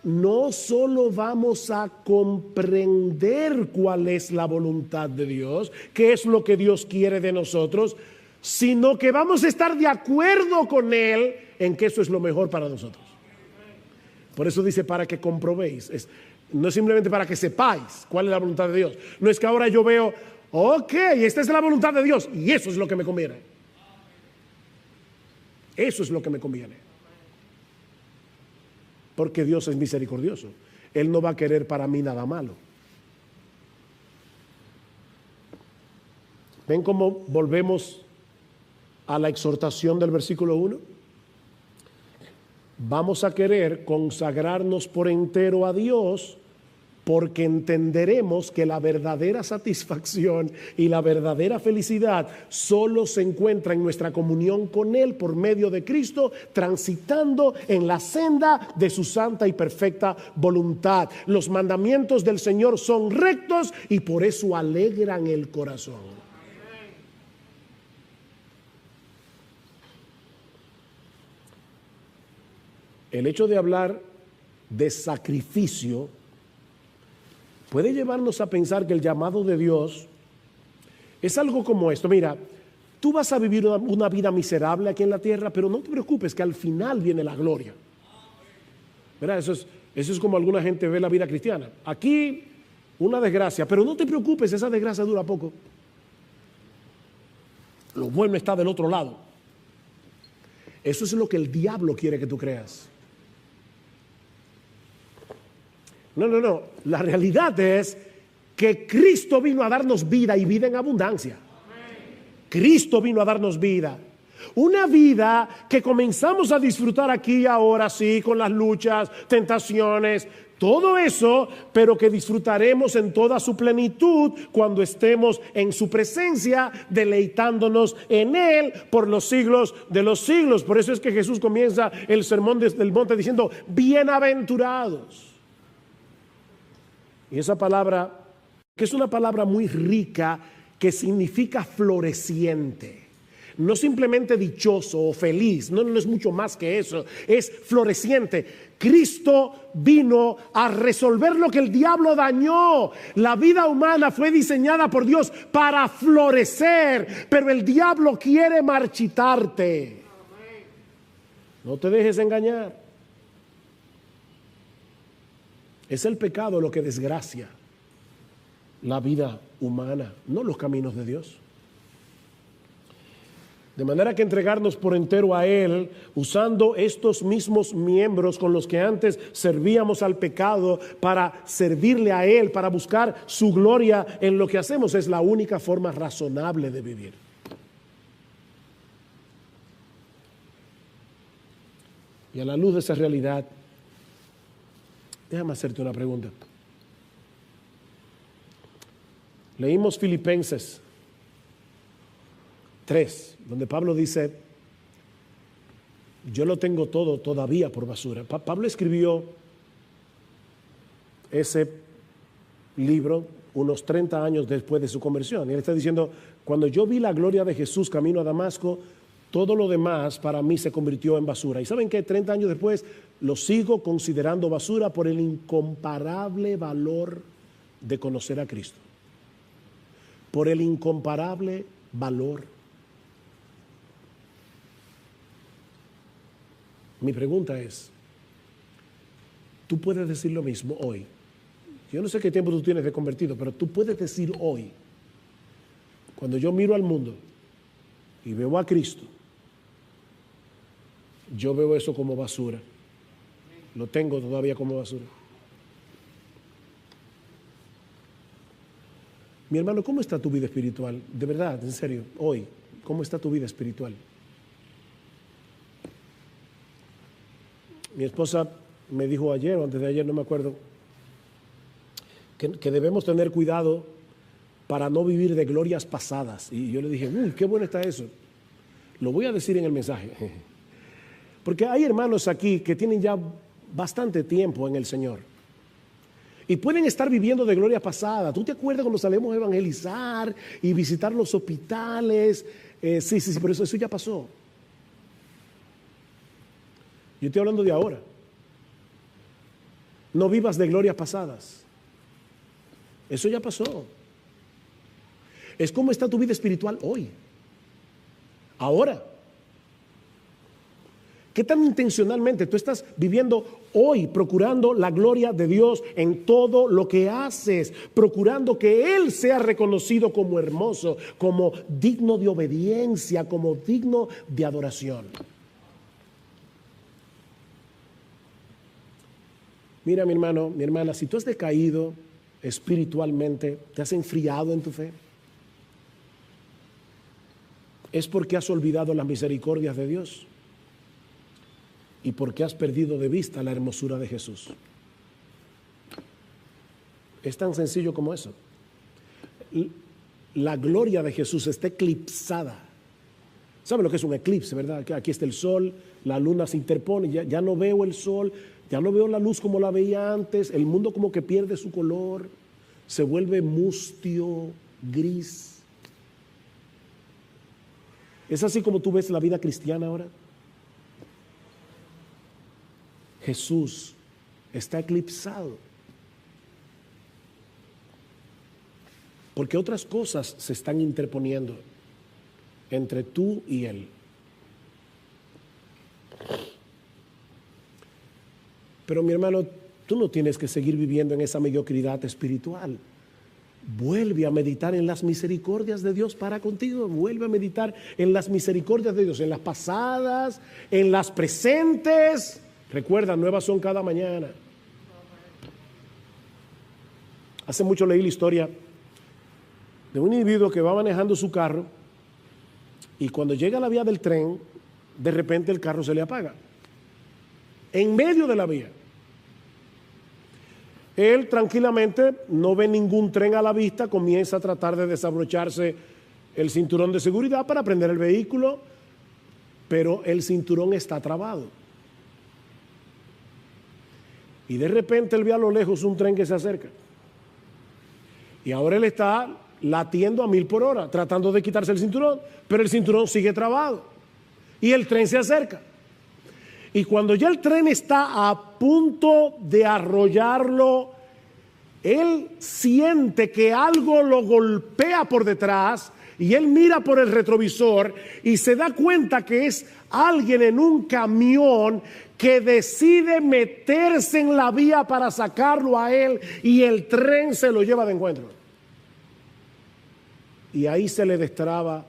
no solo vamos a comprender cuál es la voluntad de Dios, qué es lo que Dios quiere de nosotros, sino que vamos a estar de acuerdo con Él en que eso es lo mejor para nosotros. Por eso dice para que comprobéis. No es simplemente para que sepáis cuál es la voluntad de Dios. No es que ahora yo veo, ok, esta es la voluntad de Dios y eso es lo que me conviene. Eso es lo que me conviene. Porque Dios es misericordioso. Él no va a querer para mí nada malo. ¿Ven cómo volvemos a la exhortación del versículo 1? Vamos a querer consagrarnos por entero a Dios porque entenderemos que la verdadera satisfacción y la verdadera felicidad solo se encuentra en nuestra comunión con Él por medio de Cristo, transitando en la senda de su santa y perfecta voluntad. Los mandamientos del Señor son rectos y por eso alegran el corazón. El hecho de hablar de sacrificio puede llevarnos a pensar que el llamado de Dios es algo como esto. Mira, tú vas a vivir una vida miserable aquí en la tierra, pero no te preocupes que al final viene la gloria. ¿Verdad? Eso es como alguna gente ve la vida cristiana. Aquí una desgracia, pero no te preocupes, esa desgracia dura poco. Lo bueno está del otro lado. Eso es lo que el diablo quiere que tú creas. No. La realidad es que Cristo vino a darnos vida y vida en abundancia. Cristo vino a darnos vida. Una vida que comenzamos a disfrutar aquí y ahora, sí, con las luchas, tentaciones, todo eso, pero que disfrutaremos en toda su plenitud cuando estemos en su presencia, deleitándonos en Él por los siglos de los siglos. Por eso es que Jesús comienza el sermón del monte diciendo, bienaventurados. Y esa palabra, que es una palabra muy rica, que significa floreciente. No simplemente dichoso o feliz, no es mucho más que eso, es floreciente. Cristo vino a resolver lo que el diablo dañó. La vida humana fue diseñada por Dios para florecer, pero el diablo quiere marchitarte. No te dejes engañar. Es el pecado lo que desgracia la vida humana, no los caminos de Dios. De manera que entregarnos por entero a Él, usando estos mismos miembros con los que antes servíamos al pecado para servirle a Él, para buscar su gloria en lo que hacemos, es la única forma razonable de vivir. Y a la luz de esa realidad, déjame hacerte una pregunta. Leímos Filipenses 3, donde Pablo dice, yo lo tengo todo todavía por basura. Pablo escribió ese libro unos 30 años después de su conversión. Y él está diciendo, cuando yo vi la gloria de Jesús camino a Damasco, todo lo demás para mí se convirtió en basura. ¿Y saben qué? 30 años después lo sigo considerando basura por el incomparable valor de conocer a Cristo. Por el incomparable valor. Mi pregunta es, tú puedes decir lo mismo hoy. Yo no sé qué tiempo tú tienes de convertido, pero tú puedes decir hoy, cuando yo miro al mundo y veo a Cristo, yo veo eso como basura. Lo tengo todavía como basura. Mi hermano, ¿cómo está tu vida espiritual? De verdad, en serio, hoy, ¿cómo está tu vida espiritual? Mi esposa me dijo ayer o antes de ayer, no me acuerdo, que debemos tener cuidado para no vivir de glorias pasadas. Y yo le dije, uy, qué bueno está eso. Lo voy a decir en el mensaje. Porque hay hermanos aquí que tienen ya bastante tiempo en el Señor. Y pueden estar viviendo de gloria pasada. ¿Tú te acuerdas cuando salimos a evangelizar y visitar los hospitales? Sí, pero eso ya pasó. Yo estoy hablando de ahora. No vivas de glorias pasadas. Eso ya pasó. Es como está tu vida espiritual hoy. Ahora. ¿Qué tan intencionalmente tú estás viviendo hoy, procurando la gloria de Dios en todo lo que haces, procurando que Él sea reconocido como hermoso, como digno de obediencia, como digno de adoración? Mira, mi hermano, mi hermana, si tú has decaído espiritualmente, te has enfriado en tu fe, es porque has olvidado las misericordias de Dios y porque has perdido de vista la hermosura de Jesús. Es tan sencillo como eso. La gloria de Jesús está eclipsada. ¿Sabe lo que es un eclipse, verdad? Aquí está el sol, la luna se interpone, ya no veo el sol, ya no veo la luz como la veía antes, el mundo como que pierde su color, se vuelve mustio, gris. ¿Es así como tú ves la vida cristiana ahora? Jesús está eclipsado porque otras cosas se están interponiendo entre tú y Él. Pero mi hermano, tú no tienes que seguir viviendo en esa mediocridad espiritual. Vuelve a meditar en las misericordias de Dios para contigo. Vuelve a meditar en las misericordias de Dios, en las pasadas, en las presentes. Recuerda, nuevas son cada mañana. Hace mucho leí la historia de un individuo que va manejando su carro y cuando llega a la vía del tren, de repente el carro se le apaga. En medio de la vía. Él tranquilamente no ve ningún tren a la vista, comienza a tratar de desabrocharse el cinturón de seguridad para prender el vehículo, pero el cinturón está trabado. Y de repente él ve a lo lejos un tren que se acerca. Y ahora él está latiendo a 1000 por hora, tratando de quitarse el cinturón, pero el cinturón sigue trabado. Y el tren se acerca. Y cuando ya el tren está a punto de arrollarlo, él siente que algo lo golpea por detrás y él mira por el retrovisor y se da cuenta que es alguien en un camión que decide meterse en la vía para sacarlo a él y el tren se lo lleva de encuentro. Y ahí se le destraba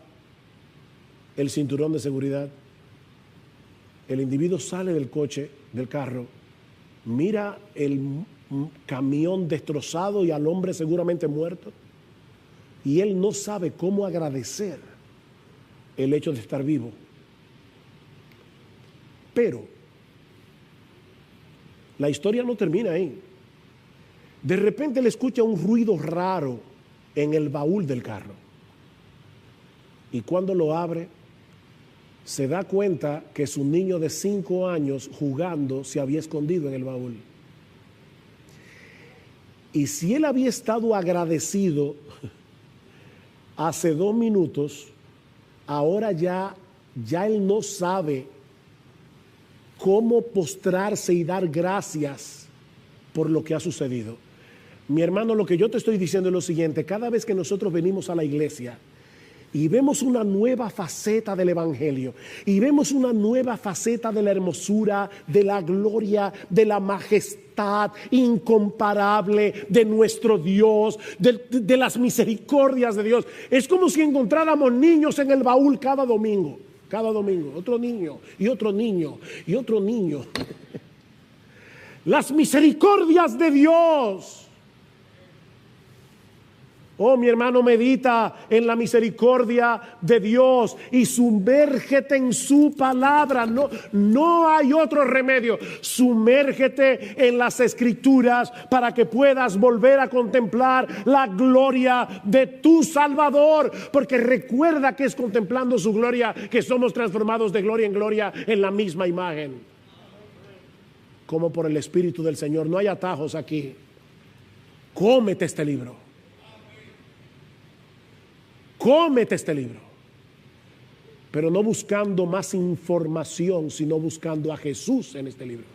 el cinturón de seguridad. El individuo sale del coche, del carro, mira el camión destrozado y al hombre seguramente muerto, y él no sabe cómo agradecer el hecho de estar vivo. Pero la historia no termina ahí. De repente le escucha un ruido raro en el baúl del carro, y cuando lo abre, se da cuenta que su niño de 5 años jugando se había escondido en el baúl. Y si él había estado agradecido hace 2 minutos, ahora ya él no sabe cómo postrarse y dar gracias por lo que ha sucedido. Mi hermano, lo que yo te estoy diciendo es lo siguiente: cada vez que nosotros venimos a la iglesia y vemos una nueva faceta del Evangelio, y vemos una nueva faceta de la hermosura, de la gloria, de la majestad incomparable de nuestro Dios, de las misericordias de Dios. Es como si encontráramos niños en el baúl cada domingo, otro niño y otro niño y otro niño. Las misericordias de Dios. Oh, mi hermano, medita en la misericordia de Dios y sumérgete en su palabra. No hay otro remedio. Sumérgete en las Escrituras para que puedas volver a contemplar la gloria de tu Salvador. Porque recuerda que es contemplando su gloria que somos transformados de gloria en gloria en la misma imagen. Como por el Espíritu del Señor. No hay atajos aquí. Cómete este libro. Cómete este libro, pero no buscando más información, sino buscando a Jesús en este libro.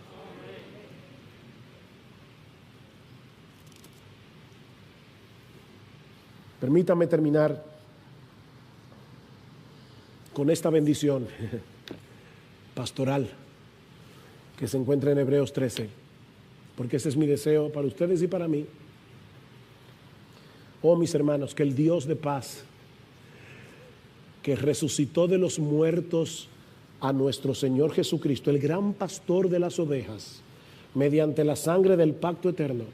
Permítame terminar con esta bendición pastoral. que se encuentra en Hebreos 13, porque ese es mi deseo para ustedes y para mí. Oh, mis hermanos, que el Dios de paz, que resucitó de los muertos a nuestro Señor Jesucristo, el gran pastor de las ovejas, mediante la sangre del pacto eterno,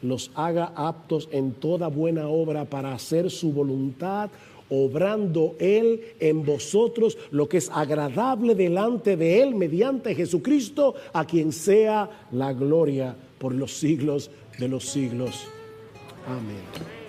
los haga aptos en toda buena obra para hacer su voluntad, obrando Él en vosotros lo que es agradable delante de Él mediante Jesucristo, a quien sea la gloria por los siglos de los siglos. Amén.